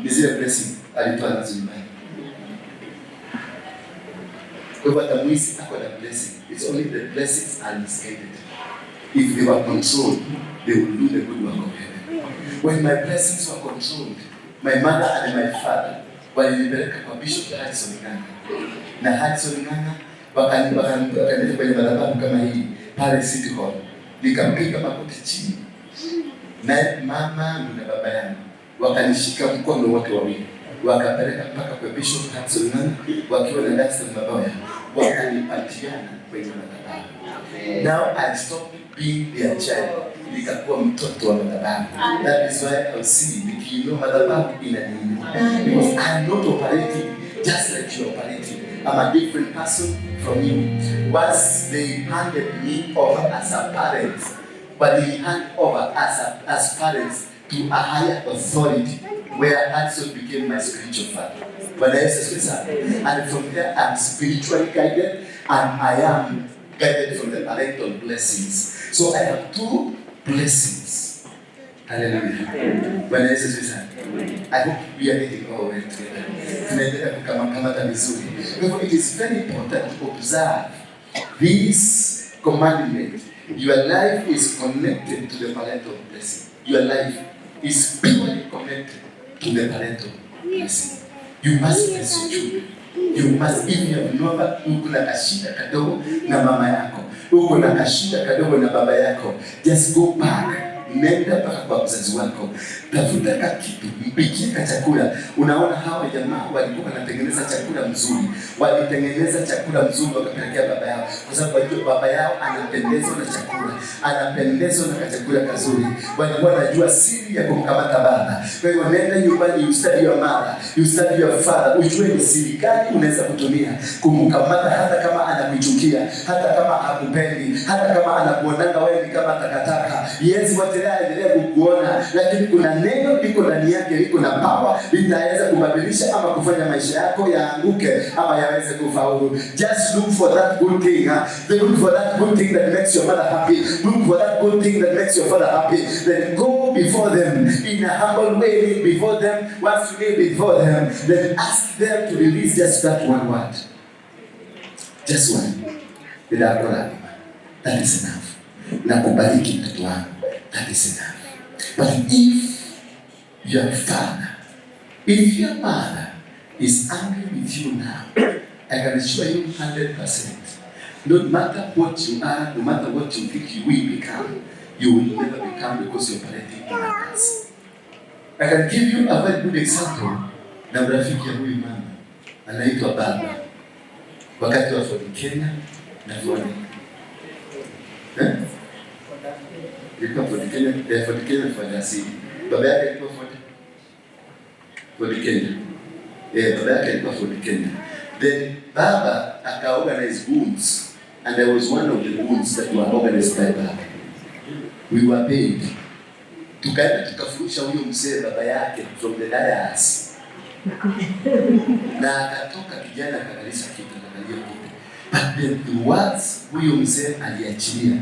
Ni zile blessing alitoa nazo nyumbani. Kwa hivyo hata mwisi ako na blessing. It's only the blessings are misguided. If they were controlled, they would do the good work of heaven. When my blessings were controlled, my mother and my father walinipeleka kwa Bishop Harrison Nganga. Na Harrison Nganga wakanipeleka kwenye madhabahu kama hii pale City Hall. Nikampiga magoti chini. Na mama na baba yangu wakanishika mkono wote wawili. Wakapeleka mpaka kwa Bishop Harrison Nganga wakiwa na dasta na baba wakanipatiana kwenye madhabahu. Now I stopped being their child. Nikakuwa mtoto wa madhabahu. That is why I see nikiinua madhabahu inaniinua. Because I am not operating just like you are operating. I'm a different person from you. Once they handed me over as a parent, but they hand over as parents to a higher authority, where Hudson became my spiritual father. And from there I'm spiritually guided and I am guided from the parental blessings. So I have two blessings. Hallelujah. I hope we are getting all well together. It is very important to observe this commandment. Your life is connected to the parental blessing. Your life is purely connected to the parental blessing. You must bless your children. You must, if you have never uko na kashida kadogo na mama yako, uko na kashida kadogo na baba yako, just go back nenda mpaka kwa mzazi wako, tafuta kitu, mpikie chakula. Unaona hawa jamaa walikuwa wanatengeneza chakula mzuri, walitengeneza chakula mzuri wakapelekea baba yao, kwa sababu baba yao anapendezwa na chakula, anapendezwa na chakula kazuri. Walikuwa wanajua siri ya kumkamata baba. Kwa hiyo nenda nyumbani, you study your mother, you study your father, ujue ni siri gani unaweza kutumia kumkamata, hata kama anakuchukia, hata kama hakupendi, hata kama anakuonanga wewe ni kama takataka. Yes, endelea kukuona, lakini kuna neno liko ndani yake, liko na power, litaweza kubadilisha ama kufanya maisha yako yaanguke ama yaweze kufaulu. Just look for that good thing. Look for that good thing that makes your mother happy. Look for that good thing that makes your father happy. Then go before them in a humble way. Kneel before them. Once you kneel before them, then ask them to release just that one word. Just one. That is enough. Na kubariki mtoto wangu. That is enough. But if your father, if your mother is angry with you now, I can assure you 100%, no matter what you are, no matter what you think you will become, you will never become, because your parenting matters. I can give you a very good example. Na rafiki ya huyu mama anaitwa baba, wakati wa Kenya na Waruinge. Ilikuwa Ford Kenya for asili. Baba yake alikuwa Ford Kenya. Baba yake alikuwa Ford Kenya. Then baba aka-organize wounds, and there was one of the wounds that were organized by baba. We were paid. Tukaenda tukafurusha huyo mzee baba yake from the dayas. Na akatoka kijana akalisa kitu, akalia kitu. But the words huyo mzee aliachilia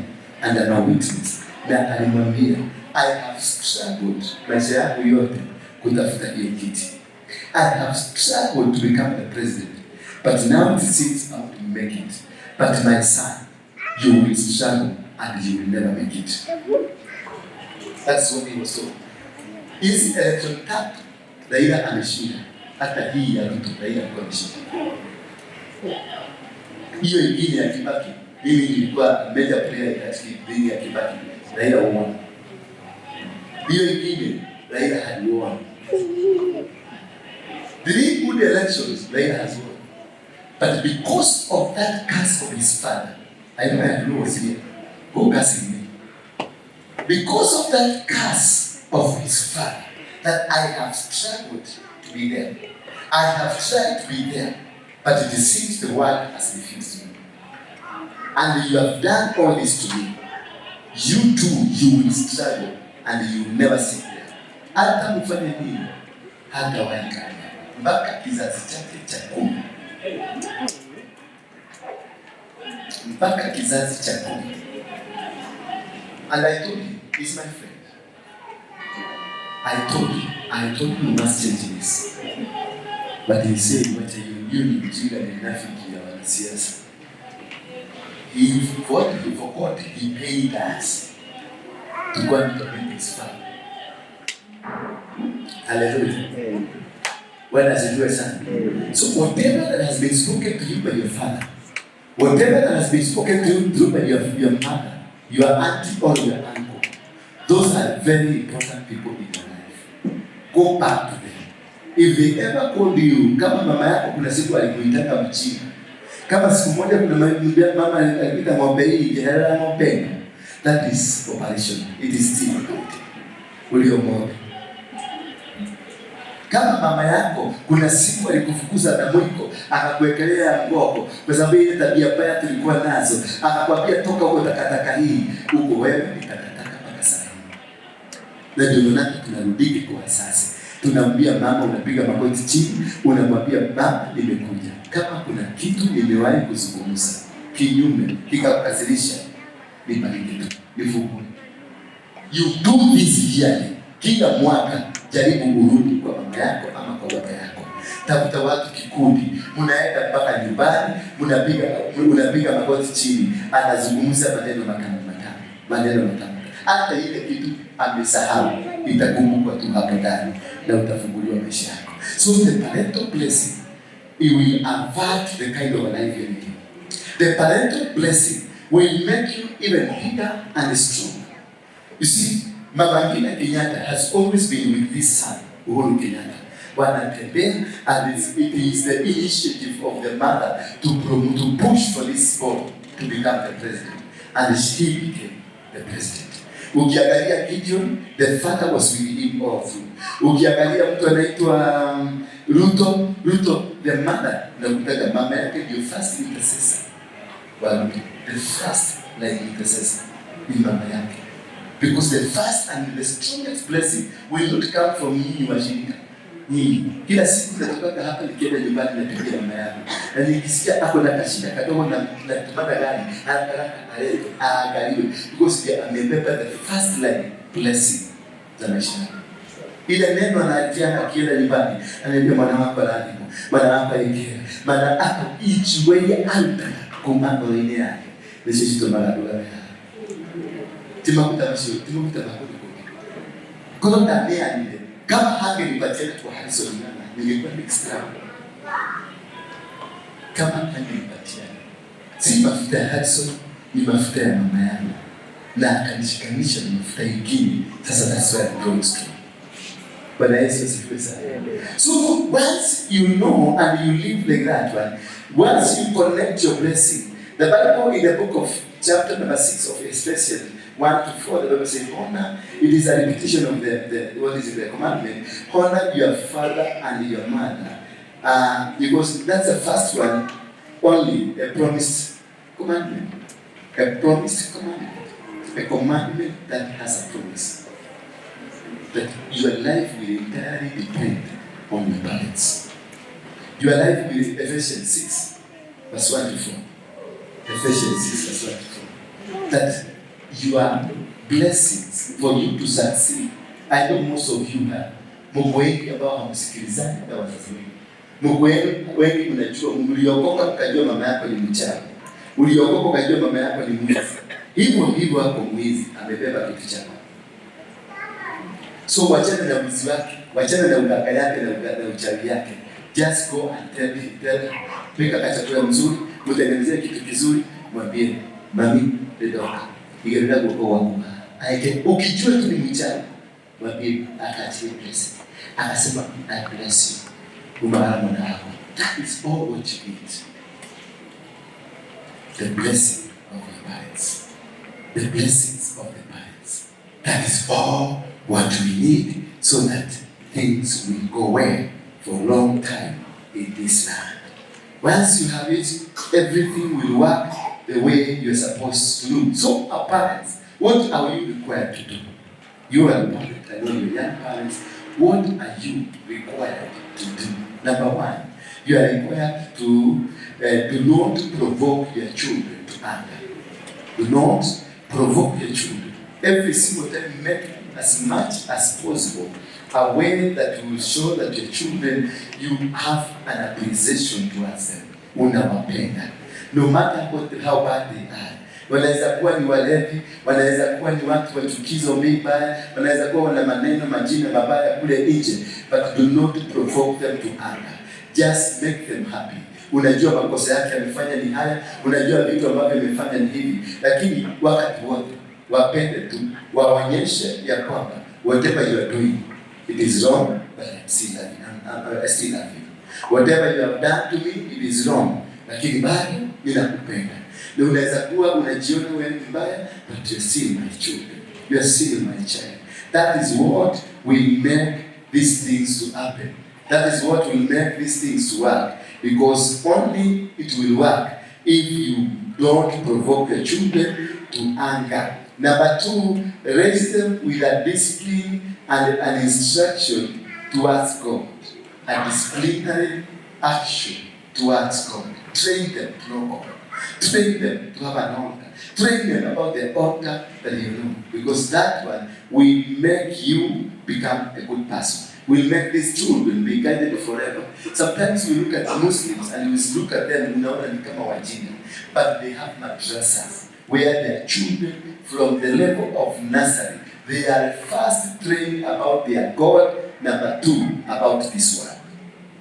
under no witness. Na alimwambia, I have struggled maisha yangu yote kutafuta hiyo kiti. I have struggled to become the president, but now it seems I'm to make it. But my son, you will struggle and you will never make it. That's what he was told. Hizi election tatu Raila ameshinda, hata hii ya Ruto Raila alikuwa ameshinda. Hiyo ingine ya Kibaki, hii ilikuwa major player katika dini ya Kibaki, Raila won. Hiyo ingine Raila had won. 3 good elections Raila has won. But because of that curse of his father, I know I have no here. Go cursing me. Because of that curse of his father, that I have struggled to be there. I have tried to be there, but it seems the world has refused me. And you have done all this to me. You too, you will struggle and you will never sit there. Hata mfanye nini, hata waikana. Mpaka kizazi chake cha 10. Mpaka kizazi cha 10. And I told him, he's my friend. I told him you must change this. But he said, what are you doing? Jila ni nafiki ya wanasiasa. He forgot he paid us to go and meet his father. Hallelujah. When does it do a son? So whatever that has been spoken to you by your father, whatever that has been spoken to you through by your mother, your auntie or your uncle, those are very important people in your life. Go back to them. If they ever called you, kama mama yako kuna siku alikuitaka mchina, kama siku moja kuna mama alikuita ng'ombe hii, jenerala ng'ombe, that is operation. It is still good. Ulio ng'ombe. Kama mama yako kuna siku alikufukuza na mwiko, akakuwekelea ngoko kwa sababu ile tabia mbaya tulikuwa nazo, akakwambia toka huko takataka hii, huko wewe ni takataka mpaka sasa. Na ndio maana tunarudi kwa wazazi. Tunamwambia mama, unapiga magoti chini, unamwambia baba, nimekuja. Kama kuna kitu nimewahi kuzungumza kinyume kikakasirisha, nibariki tu, nifungue. You do this yearly. Kila mwaka jaribu urudi kwa mama yako ama kwa baba yako. Tafuta watu kikundi, mnaenda mpaka nyumbani, unapiga magoti chini, anazungumza maneno matamu. Hata ile kitu amesahau itakumbuka tu hapo ndani na utafunguliwa maisha yako. So the parental blessing, it will avert the kind of life you're living. The parental blessing will make you even bigger and stronger. You see, Mama Ngina Kenyatta has always been with this son, Uhuru Kenyatta. Wanatembea, and it is the initiative of the mother to push for this boy to become the president, and he became the president. Ukiangalia Gideon, the father was with him all through. Ukiangalia mtu anaitwa Ruto, the mother, na kutaka mama yake ndio first intercessor. The first like intercessor ni mama yake. Because the first and the strongest blessing will not come from nyinyi washirika. Nyinyi kila siku natoka hapa nikienda nyumbani napigia mama yangu. Na nikisikia ako na kashida kadogo na tumana gani, haraka angaliwe, because they amebeba the first line blessing za maisha. Ile neno anatiana akienda nyumbani, anaambia mwana wako lazima, mwana wako ikera, mwana wako ichiwe alta kumando ile yake. Nisisi tumaladola ya. Timakuta bakuli kwa. Kwa ndani ya ile kama hangenipatia kwa Harrison Ng'ang'a ningekuwa extra. Kama hangenipatia si mafuta ya Harrison, ni mafuta ya mama yangu, na akanishikanisha na mafuta mengine. Sasa that's why I'm going strong. But I so once you know and you live like that one, once you connect your blessing, the Bible in the book of chapter number 6 of Ephesians 1-4, the Bible says, honor, it is a repetition of the commandment, honor your father and your mother. Because that's the first one, only a promised commandment. A promised commandment. A commandment that has a promise. That your life will entirely depend on your parents. Your life will, Ephesians 6, verse 1-4. Ephesians 6, verse 1-4. That your blessings for you to succeed. I know most of you have. Mungu wengi ambao hamsikilizani na wazazi wengi. Mungu wengi mnajua, mliokoka mkajua mama yako ni mchawi. Uliokoka ukajua mama yako ni mwizi. Hivyo hapo mwizi amebeba kitu chako. So wachana na mwizi wake, wachana na uganga yake na uchawi yake. Just go and tell him, pika chakula mzuri, mtengenezee kitu kizuri, mwambie, mami, ndoka. Igerida kwa wangu. Ukijua tu ni mchawi, mwambie akatie blessing. Akasema, I bless you. Umara mwana wako. That is all what you need. The blessing of your parents. The blessings of the parents. That is all what we need so that things will go well for a long time in this land. Once you have it, everything will work the way you're supposed to do. So, our parents, what are you required to do? You are a parent, I know you're young parents. What are you required to do? Number one, you are required to do not provoke your children to anger. Do not provoke your children. Every single time, make as much as possible a way that will show that your children, you have an appreciation towards them. Unawapenda. No matter how bad they are. Wanaweza kuwa ni walevi, wanaweza kuwa ni watu wachukizo mbaya, wanaweza kuwa wana maneno majina mabaya kule nje, but do not provoke them to anger. Just make them happy. Unajua makosa yake amefanya ni haya, unajua vitu ambavyo amefanya ni hivi, lakini wakati wote wapende tu, waonyeshe ya kwamba whatever you are doing, it is wrong, but I still love you. Whatever you have done to me, it is wrong, lakini bado ninakupenda. Na unaweza kuwa unajiona wewe ni mbaya, but you are still my children. You are still my child. That is what will make these things to happen. That is what will make these things to work. Because only it will work if you don't provoke your children to anger. Number two, raise them with a discipline and an instruction towards God. A disciplinary action towards God. Train them to know God. Train them to have an altar. Train them about the altar that you know. Because that one will make you become a good person. Will make these children be guided forever. Sometimes we look at Muslims and we look at them, unaona ni kama wajinga. But they have madrasas where their children from the level of nursery, they are first trained about their God, number two, about this world.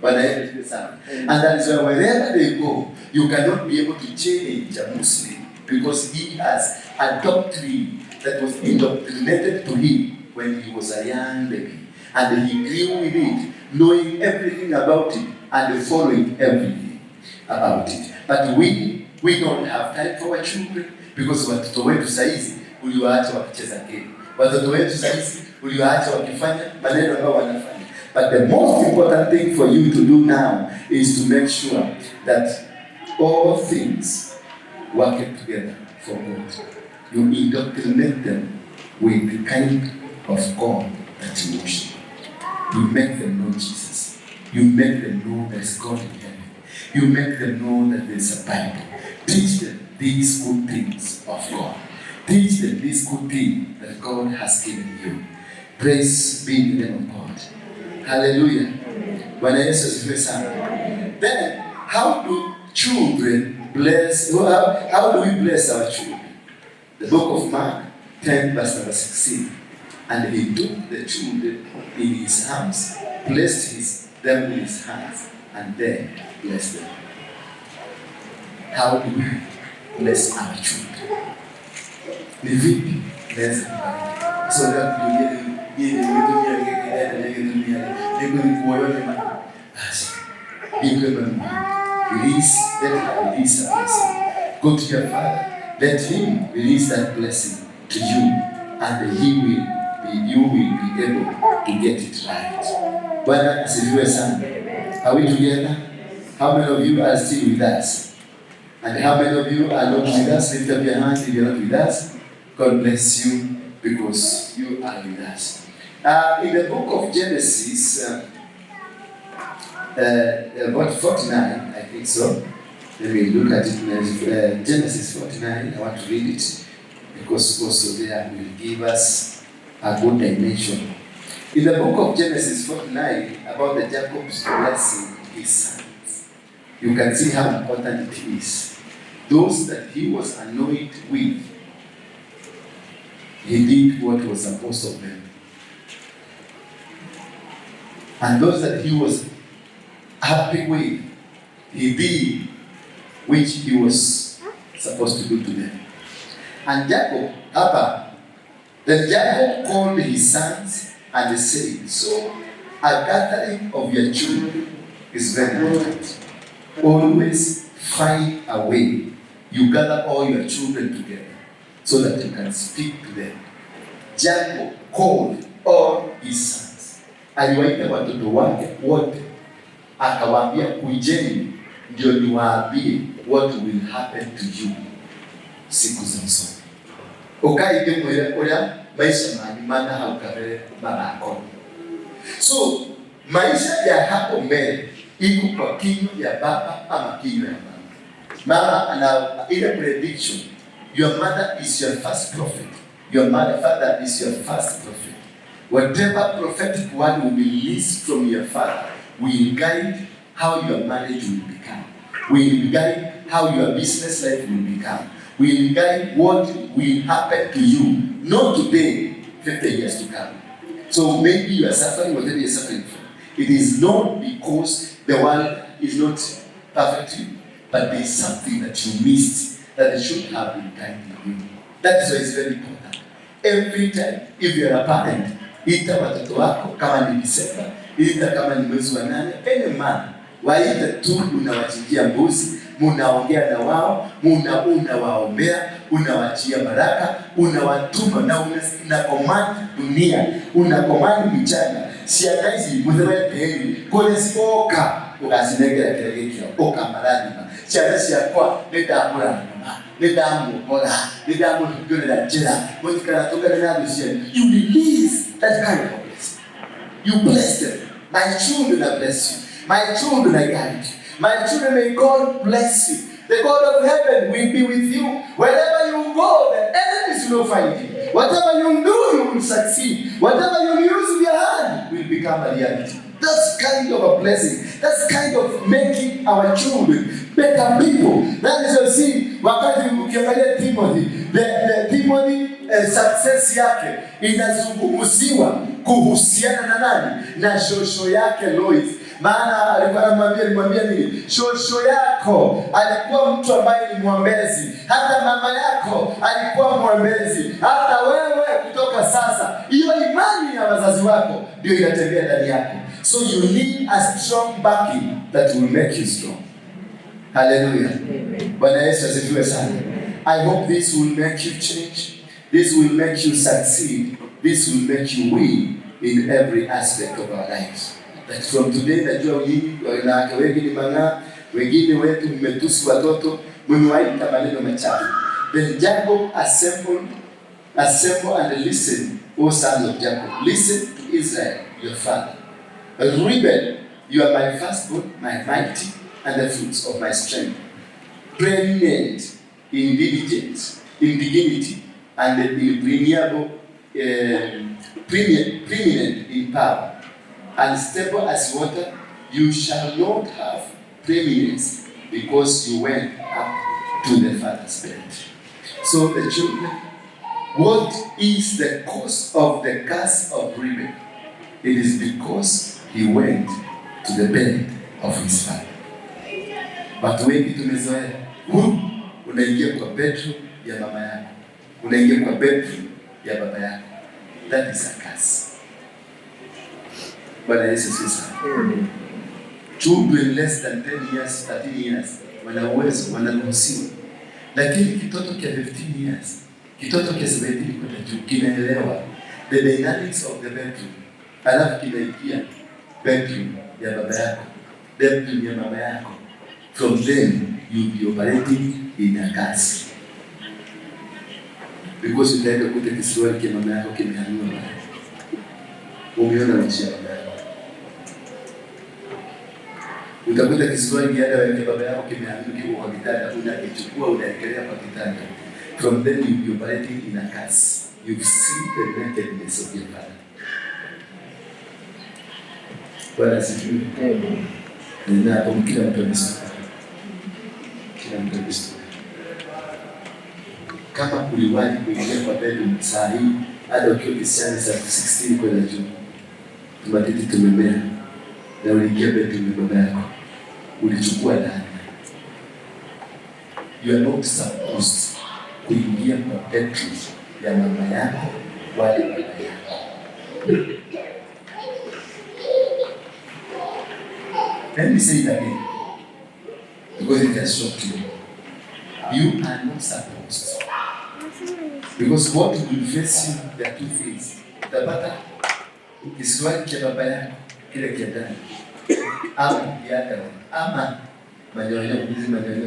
And that is why wherever they go, you cannot be able to change a Muslim because he has a doctrine that was indoctrinated to him when he was a young baby. And he grew with it, knowing everything about it and following everything about it. But we don't have time for our children because watoto wetu saizi uliwaacha wakicheza game. Watoto wetu saizi uliwaacha wakifanya maneno ambayo wanafanya. But the most important thing for you to do now is to make sure that all things work together for good. You indoctrinate them with the kind of God that you worship. You make them know Jesus. You make them know there's God in heaven. You make them know that there's a Bible. Teach them these good things of God. Teach them this good thing that God has given you. Praise be the name of God. Hallelujah. Bwana Yesu asifiwe sana. Then, how do children bless? How do we bless our children? The book of Mark 10 verse number 16. And he took the children in his arms, placed them in his hands, and then blessed them. How do we bless our children? Ni vipi bless them? So that release a blessing. Go to your father, let him release that blessing to you, and you will be able to get it right. Bwana asifiwe sana. Are we together? How many of you are still with us? And how many of you are not with us? Lift up your hands if you're not with us. God bless you because you are with us. In the book of Genesis, about 49, I think so. Let me look at it. Genesis 49, I want to read it because also there will give us a good dimension. In the book of Genesis 49, about the Jacob's blessing his sons, you can see how important it is. Those that he was annoyed with, he did what was supposed of them. And those that he was happy with, he did which he was supposed to do to them. And then Jacob called his sons and said, so a gathering of your children is very important. Always find a way. You gather all your children together so that you can speak to them. Jacob called all his sons. Aliwaita watoto wake wote. Akawaambia kujeni ndio niwaambie what will happen to you siku za usoni. Ukaige mwira maisha maana haukabele barako. So maisha ya hapo mbele iko kwa kinywa ya baba ama kinywa ya mama. Mama ana ile prediction. Your mother is your first prophet. Your father is your first prophet. Whatever prophetic word will be released from your father will guide how your marriage will become. Will guide how your business life will become. Will guide what will happen to you. Not today, 50 years to come. So maybe you are suffering whatever you are suffering from. It is not because the world is not perfect, but there is something that you missed that should have been guiding you. That is why it's very important. Every time, if you are a parent, ita watoto wako kama ni Disemba, ita kama ni mwezi wa 8, any man, waita tu unawachinjia mbuzi, munaongea na wao, unawaombea, unawachia baraka, unawatuma na unakomandi dunia, unakomandi mchana. Sianaizi muzebe peheli, kone sikoka, ukasinegea kiregekia, oka marani ma. Sianaizi ya kwa, nida mura nama, nida mura, nida mura jira, muzikana toka na nabisiyani. You release that kind of blessing. You bless them. My children are bless you. My children are guide you. My children, may God bless you. The God of heaven will be with you. Wherever you go, the enemies will find you. Whatever you do, you will succeed. Whatever you use with your hand will become a reality. That's kind of a blessing. That's kind of making our children better people. That is, you see, wakati ukiangalia Timothy, the Timothy success yake inazungumziwa kuhusiana na nani? Na shosho yake Lois. Maana alimwambia nini? Shosho yako alikuwa mtu ambaye ni mwombezi, hata mama yako alikuwa mwombezi, hata wewe kutoka sasa, hiyo imani ya wazazi wako ndio inatembea ndani yako. So you need a strong backing that will make you strong. Hallelujah. Bwana Yesu asifiwe sana. I hope this will make you change. This will make you succeed. This will make you win in every aspect of our lives. That from today, najua nyinyi wanawake wengi ni mang'aa, wengine wetu mmetusi watoto, mmewaita maneno machafu. Then Jacob assemble and listen, O sons of Jacob. Listen to Israel, your father. Reuben, you are my firstborn, my mighty, and the fruits of my strength. Preeminent in diligence, in dignity, and impregnable, preeminent in power. Unstable as water, you shall not have preeminence, because you went up to the father's bed. So the children, what is the cause of the curse of Reuben? It is because he went to the bed of his father. Watu wengi tumezoea, unaingia kwa bedroom ya mama yako, unaingia kwa bedroom ya baba yako. That is a curse. Bwana Yesu asifiwe. Children less than 10 years, 13 years, wana uwezo, wanaruhusiwa. Lakini kitoto kia 15 years, kitoto kia 17 kwenda juu, kinaelewa the dynamics of the bedroom. Alafu kinaingia bedroom ya baba yako, bedroom ya mama yako. From then, you'll be operating in a curse. Because utaenda kuta kisuruali kia mama yako kimehanua. Umeona uchi ya baba yako. Utakuta kisuruali kiada weke baba yako kimehanua kwa kitanda, unakichukua unaekelea kwa kitanda. From then, you'll be operating in a curse. You've seen the nakedness of your father. Bwana asifiwe. Na hapo kila mtu amesikia. Kila mtu amesikia. Kama uliwahi kuingia kwa bedroom saa hii, hata ukiwa kisiani saa 16 kwenda juu, tumatiti tumemea, na uliingia bedroom ya baba yako, ulichukua ndani. You are not supposed kuingia kwa bedroom ya mama yako wala baba yako. Let me say it again, because it has shocked you. You are not supposed. Because what will face you, there are two things. Utapata kiswali cha baba yako, kile kia ndani. Ama kiada, ama manyonya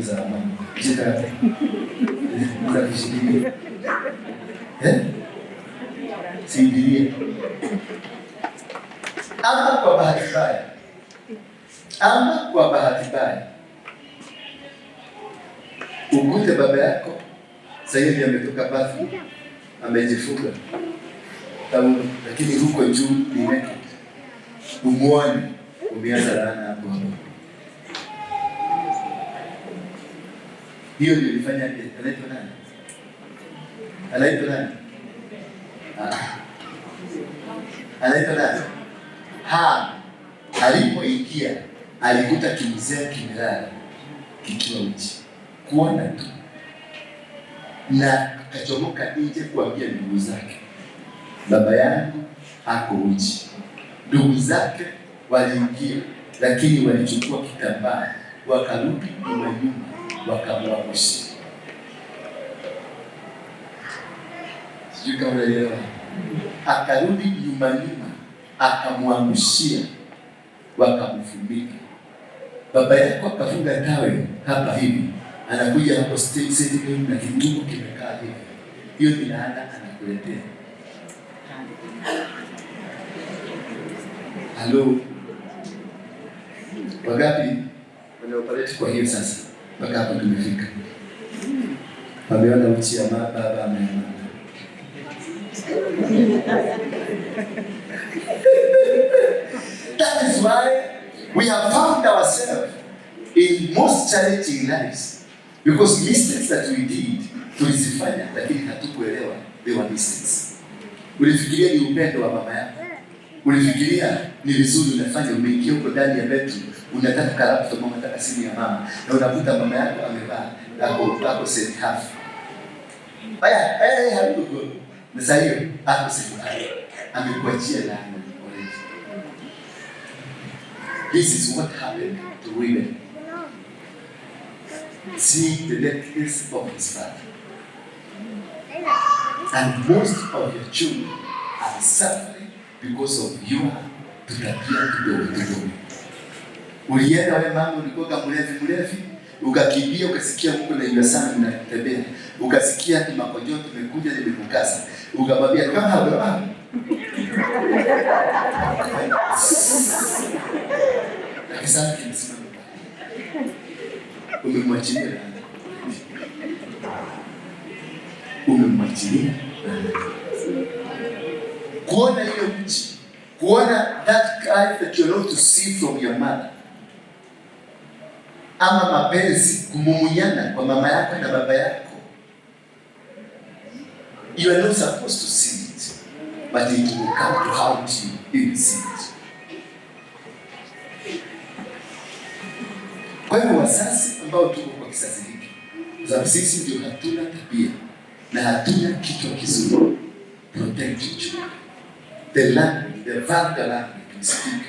za mama. Jita za kushikilia. Sindiria. Ama kwa bahati mbaya. Ama kwa bahati mbaya, ukute baba yako sasa hivi ametoka bafu, amejifunga taulo, lakini huko juu ni naked. Umuone umeanza laana hapo. Hiyo ndio ilifanya anaitwa nani? Anaitwa nani? Anaitwa nani? Alipoingia alikuta kimzee kimelala kikiwa uchi, kuona tu, na akachomoka nje kuambia ndugu zake, baba yangu ako uchi. Ndugu zake waliingia, lakini walichukua kitambaa, wakarudi nyuma wakamwangusha. Sijui kama unaelewa. Akarudi nyuma akamwangushia, wakamfunika. Baba yako akafunga tawe hapa hivi, anakuja hapo stage na kitungo kimekaa hivi. Hiyo ni laana anakuletea. Halo. Wangapi wanaoperate kwa hiyo sasa? Mpaka hapa tumefika. Wameona uchi ya baba na mama. That is why we have found ourselves in most challenging lives, because mistakes that we did tulizifanya lakini hatukuelewa they were mistakes. Ulifikiria ni upendo wa mama yako. Ulifikiria ni vizuri unafanya, umeingia huko ndani ya bedroom, unataka kalapu mama, unataka simu ya mama, na unakuta mama yako amevaa ako set half. Haya, hapo na sasa hiyo ako set half. Amekuachia laana already. This is what happened to women. See the neglect of his father. And most of your children are suffering because of your tutapia kidogo. Ulienda wewe mama, ulikuwa mlevi, ukakimbia, ukasikia Mungu na yule sana unatembea, ukasikia ni makojo tumekuja nimekukasa, ukamwambia kama hapo akisema kimsema umemwachilia, kuona ile mchi, kuona that guy that you're not to see from your mother, ama mapenzi kumumunyana kwa mama yako na baba yako. You are not supposed to see it, but it will come to haunt you if you see it. Kwa hivyo wazazi ambao tuko kwa kizazi hiki, sababu sisi ndio hatuna tabia na hatuna kichwa kizuri, protect your children. The language, the vulgar language we speak,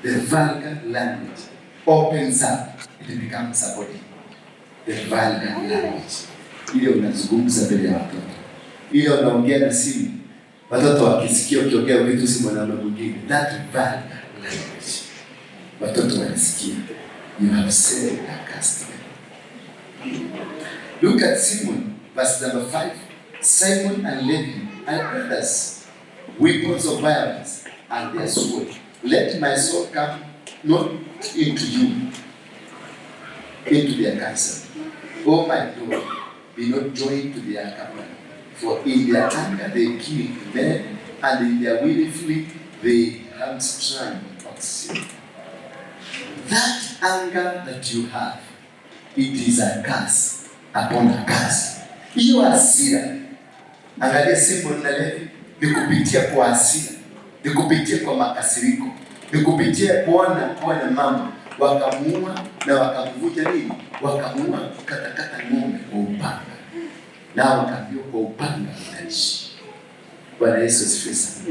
the vulgar language opens up, it becomes a body. The vulgar language, ile unazungumza mbele ya watoto, ile unaongea na simu, watoto wakisikia ukiongea vitu si mwanadamu mwingine, that vulgar language, watoto wanasikia. You have said a customer. Look at Simon, verse number 5. Simon and Levi are brothers, weapons of violence, and their sword. Let my soul come not into you, into their counsel. O my Lord, be not joined to their company. For in their anger they kill men, and in their willfully they hamstring oxen. That anger that you have, it is a curse upon a curse. Hiyo hasira, angalia Simon na Levi, ni kupitia kwa hasira, ni kupitia kwa makasiriko, ni kupitia kuona mama wakamuua na wakamvuja nini, wakamuua katakata ng'ombe kwa upanga, na wakaambiwa kwa upanga mtaishi. Bwana Yesu asifiwe sana.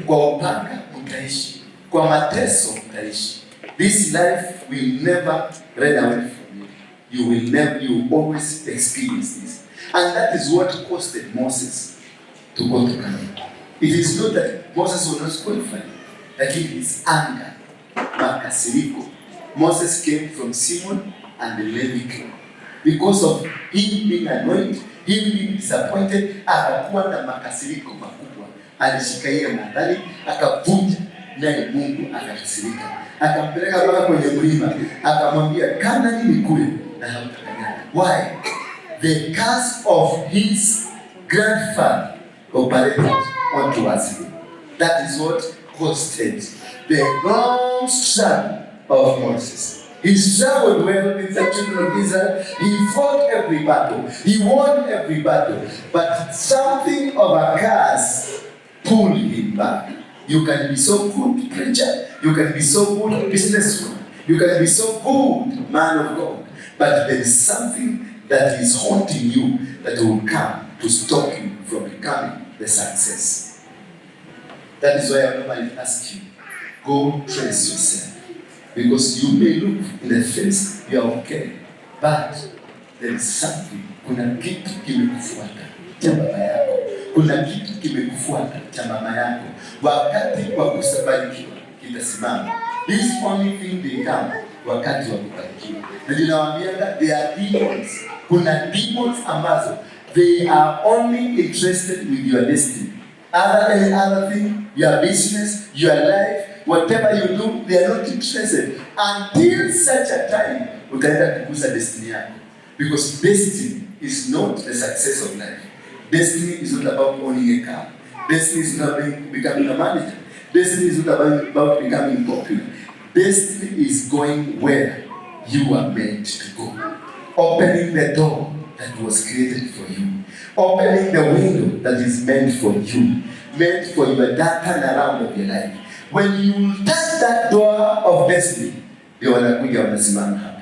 Kwa upanga mtaishi, kwa mateso mtaishi. This life will never run away from you. You will always experience this. And that is what costed Moses to go to Canaan. It is not that Moses was not qualified, like it is anger, makasiriko. Moses came from Simon and the Levi clan. Because of him being anointed, him being disappointed, akakuwa na makasiriko makubwa. Alishika ile mandhari, akavunja, naye Mungu akakasirika. Akampeleka mpaka kwenye mlima, akamwambia Kanaani ni kule na hamtakanyaga. Why? The curse of his grandfather operated onto us. That is what costed the long struggle of Moses. He struggled well with the children of Israel. He fought every battle. He won every battle. But something of a curse pulled him back. You can be so good preacher. You can be so good businessman. You can be so good man of God. But there is something that is haunting you that will come to stop you from becoming the success. That is why I normally ask you, go trace yourself. Because you may look in the face, you are okay. But there is something, kuna kitu kimekufuata cha baba yako. Kuna kitu kimekufuata cha mama yako. Wakati wa kusabarikiwa kitasimama. This only thing they come wakati wa kubarikiwa. Na ninawaambianga there are demons. Kuna demons ambazo they are only interested with your destiny. Any other thing, your business, your life, whatever you do, they are not interested until such a time utaenda kugusa destiny yako. Because destiny is not the success of life. Destiny is not about owning a car. Destiny is not becoming a manager. Destiny is not about becoming popular. Destiny is going where you are meant to go. Opening the door that was created for you. Opening the window that is meant for you, meant for your dark turnaround of your life. When you touch that door of destiny, ndio wanakuja wanasimama hapo.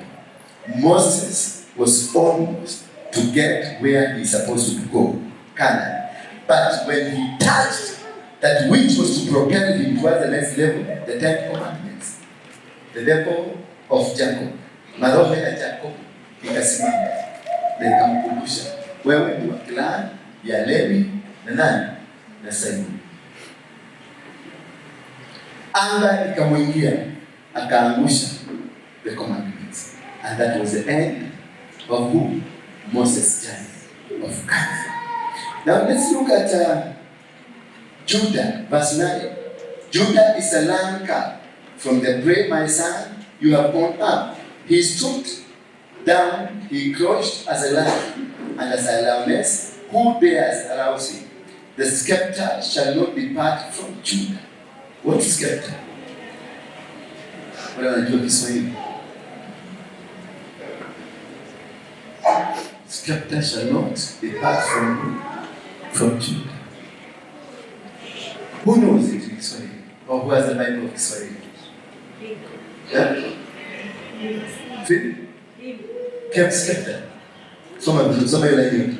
Moses was almost to get where he's supposed to go, Canaan. But when he touched that which was to propel him towards the next level, the 10 commandments, the level of Jacob, maroho ya Jacob ikasimama na ikamkumbusha, wewe ni wa clan ya Levi na nani? Na Simon. Anga ikamwingia, akaangusha the commandments. And that was the end of who? Moses' journey of Canaan. Now let's look at Judah, verse 9. Judah is a land cub. From the prey, my son, you have gone up. He stooped down, he crouched as a lion, and as a lioness, who dares arouse him? The scepter shall not depart from Judah. What is scepter? What wanajua Kiswahili? Scepter shall not depart from Judah. Who knows it in Kiswahili? Or who has the Bible of Kiswahili? Yeah? Phil? Kept scepter. Soma yule hiyo.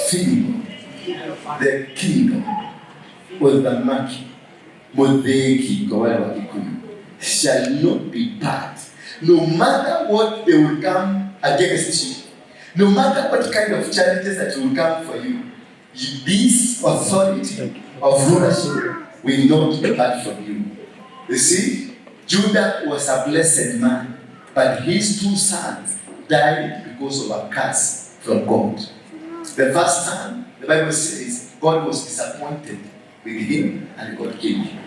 Phil, the kingdom was the maki. Modeki kwa wale wa Kikuyu shall not depart. No matter what they will come against you, no matter what kind of challenges that will come for you, this authority of rulership will not depart from you. You see, Judah was a blessed man, but his 2 sons died because of a curse from God. The first son, the Bible says, God was disappointed with him and God killed him.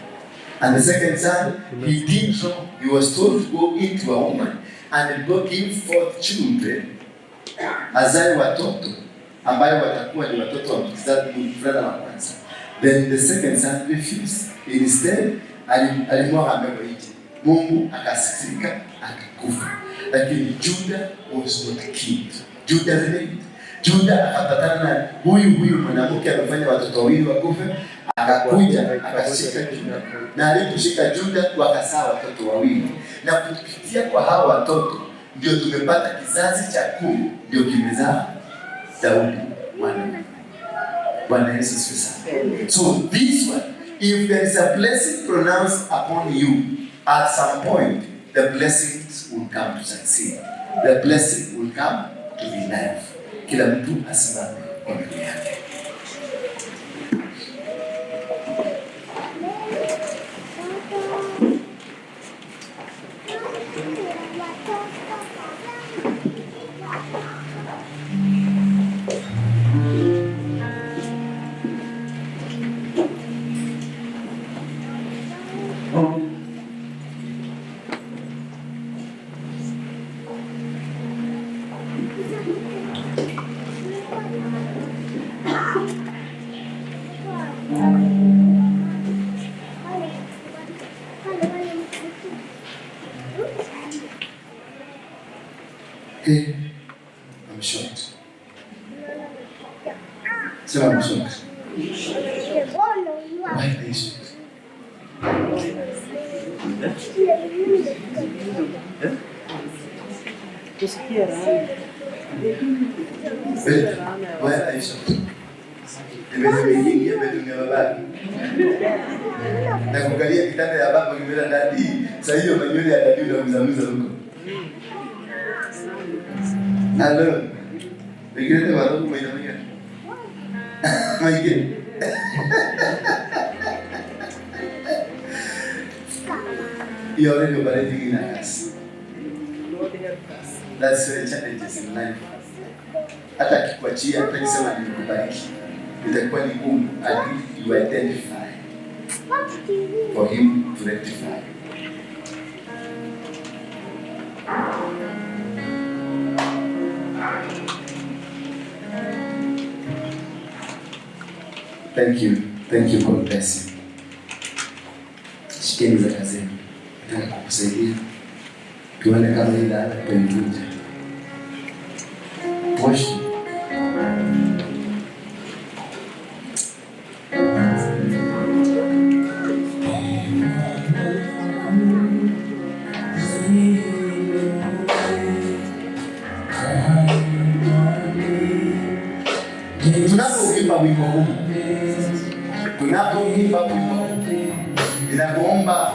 And the second son, he did wrong. He was told to go into a woman and God gave forth children, azae watoto ambayo watakuwa ni watoto wa mvulana wa kwanza. Then the second son refused. Instead, alimwaga mbegu nje. Mungu akasirika, akakufa. Lakini Judah was not killed. Judah remained. Judah akapatana na huyu mwanamke amefanya watoto wawili wakufe, akakuja akashika Judah. Na aliposhika Judah wakazaa watoto wawili. Na kupitia kwa hao watoto ndio tumepata kizazi cha 10 ndio kimezaa Daudi mwana. Bwana Yesu asifiwe. So this one, if there is a blessing pronounced upon you, at some point the blessings will come to succeed. The blessing will come to be life. Kila mtu asimame kwa miguu yake. Okay, I'm shocked. So I'm shocked. Why are you shocked? Why are you shocked? Nimeingia bedroom ya babaki. Na kuangalia kitanda ya baba kimela dadi. Sasa hiyo manywele ya dadi unamzamuza huko. Hello. Pengine te wado kumaina maya. Maige. You already operating in a gas. That's the challenges in life. Hata kikuachia hata kisema nikubariki. Itakuwa ni ngumu until you identify for him to rectify. Thank you, God bless you. Shikeni za kazini. Nataka kukusaidia tuone kama ila penjuja moshi. Tunapoimba wimbo huu, inakuomba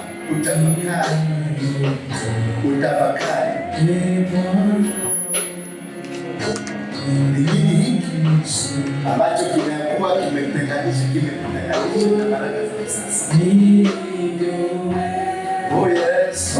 utafakari ni nini hiki ambacho kimekuwa kimetenganisha na baraka za sasa. Oh yes.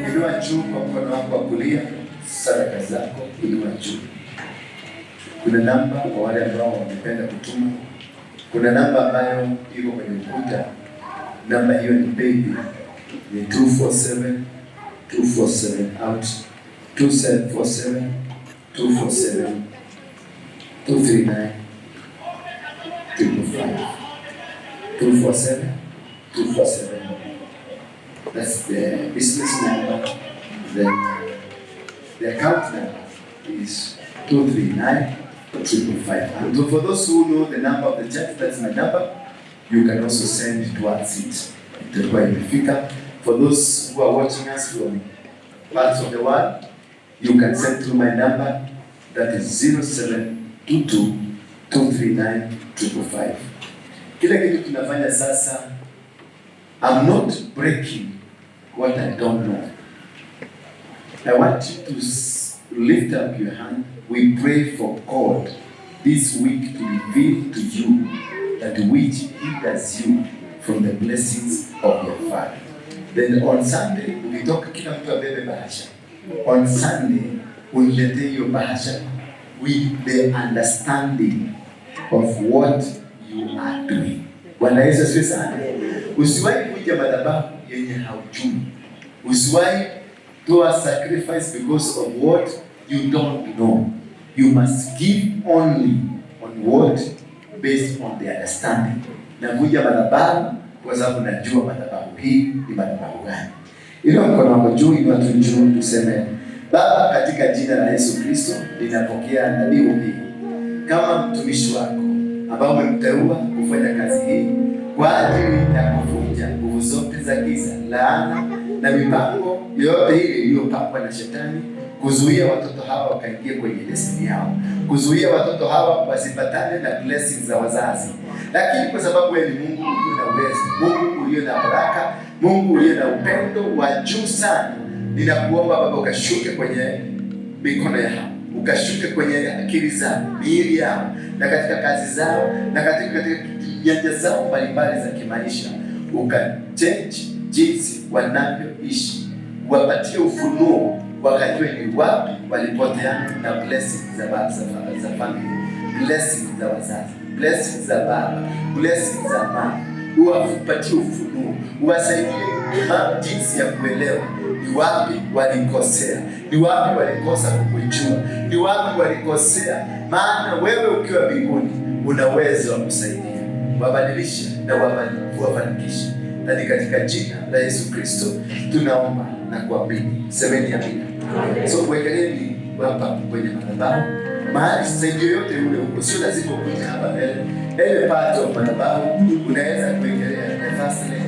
Inua juu kwa mkono wako wa kulia, sadaka zako inua juu. Kuna namba kwa wale ambao wamependa kutuma. Kuna namba ambayo iko kwenye ukuta. Namba hiyo ni baby, ni 247 out 2747 247 239 555 247 247. That's the business number. Then the account number is 239 555. And so for those who know the number of the church, that's my number. You can also send it towards it. Itakuwa imefika. For those who are watching us from parts of the world, you can send through my number. That is 0722 239 555. Kila kitu tunafanya sasa, I'm not breaking what I don't know. I want you to lift up your hand. We pray for God this week to reveal to you that which hinders you from the blessings of your Father. Then on Sunday, ukitoka kila mtu abebe bahasha. On Sunday, uniletee hiyo bahasha with the understanding of what you are doing. Bwana Yesu asifiwe sana. Usiwahi kuja madhabahu yenye haujui. Usiwahi toa sacrifice because of what you don't know. You must give only on what based on the understanding. Na kuja madhabahu kwa sababu najua madhabahu hii ni madhabahu gani. Ile mkono wako juu, inua tu juu, tuseme: Baba, katika jina la Yesu Kristo, ninapokea dhabihu hii kama mtumishi wako ambao umemteua kufanya kazi hii kwa ajili ya kuvunja nguvu zote za giza, laana na mipango yote ile iliyopangwa na Shetani kuzuia watoto hawa wakaingia kwenye destiny yao, kuzuia watoto hawa wasipatane na blessings za wazazi. Lakini kwa sababu wewe ni Mungu uliye na uwezo, Mungu uliye na baraka, Mungu uliye na upendo wa juu sana, ninakuomba Baba ukashuke kwenye mikono yao, ukashuke kwenye akili zao, miili yao, na katika kazi zao, na katika nyanja zao mbalimbali za kimaisha, ukachange jinsi wanavyoishi, wapatie ufunuo, wakajue ni wapi walipoteana na blessings za familia, blessings za wazazi, blessings za baba, blessings za mama. Uwapatie ufunuo, uwasaidie jinsi ya kuelewa ni wapi walikosea, ni wapi walikosa kukujua, ni wapi walikosea. Maana wewe ukiwa mbinguni una uwezo wa kusaidia, wabadilisha na wafanikisha. Na ni katika jina la Yesu Kristo tunaomba na kuamini. Semeni amina. So wekeleni hapa kwenye madhabahu, mahali sasa yoyote ule uko, sio lazima ukuje hapa mbele. Ile part of madhabahu unaweza kuwekelea nafasi ile.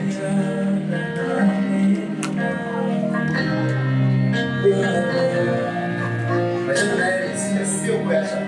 Macho na ile sio kuacha.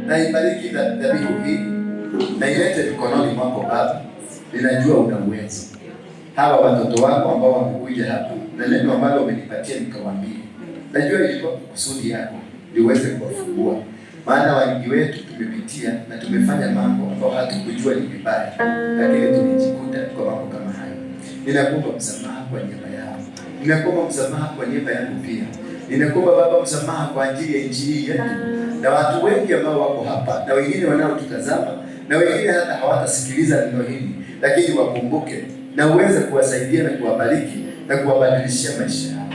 Naibariki dhabihu hii na ilete mikononi mwako Baba. Ninajua una uwezo. Hawa watoto wako ambao wamekuja hapa na neno ambalo umenipatia nikawaambia, najua ilikuwa kusudi yako liweze kuwafungua. Maana wengi wetu tumepitia na tumefanya mambo ambayo hatukujua ni vibaya, lakini tulijikuta kwa mambo kama hayo. Ninakuomba msamaha kwa niaba yao, ninakuomba msamaha kwa niaba yangu pia. Ninakuomba Baba msamaha kwa ajili ya nchi hii yetu na watu wengi ambao wako hapa na wengine wanaotutazama na wengine hata hawatasikiliza neno hili, lakini wakumbuke na uweze kuwasaidia na kuwabariki na kuwabadilishia maisha yao.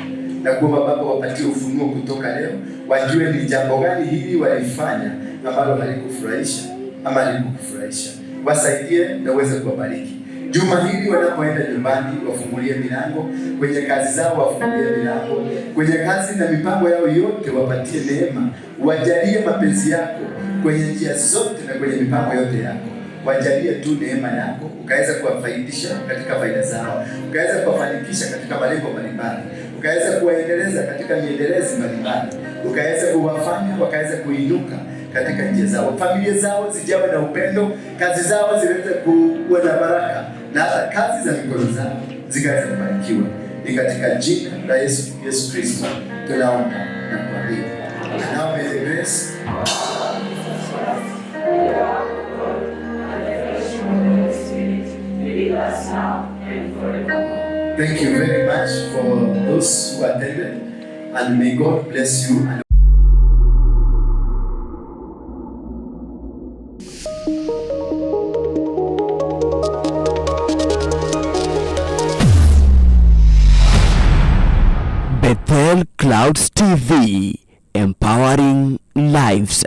Na kuomba Baba wapatie ufunuo kutoka leo, wajue ni jambo gani hili walifanya ambalo halikufurahisha ama halikufurahisha. Wasaidie na uweze kuwabariki. Juma hili wanapoenda nyumbani wafungulie milango, kwenye kazi zao wafungulie milango, kwenye kazi na mipango yao yote wapatie neema, wajalie mapenzi yako kwenye njia zote na kwenye mipango yote yako. Wajalie tu neema yako, ukaweza kuwafaidisha katika faida zao, ukaweza kuwafanikisha katika malengo mbalimbali, ukaweza kuwaendeleza katika miendelezi mbalimbali, ukaweza kuwafanya wakaweza kuinuka katika njia zao, familia zao zijawe na upendo, kazi zao ziweze kuwa na baraka, na hata kazi za mikono zao zikaweza kubarikiwa. Ni katika jina la Yesu Kristo tunaomba na kuamini. now may the grace Thank you very much for those who attended, and may God bless you. Bethel Clouds TV, empowering lives.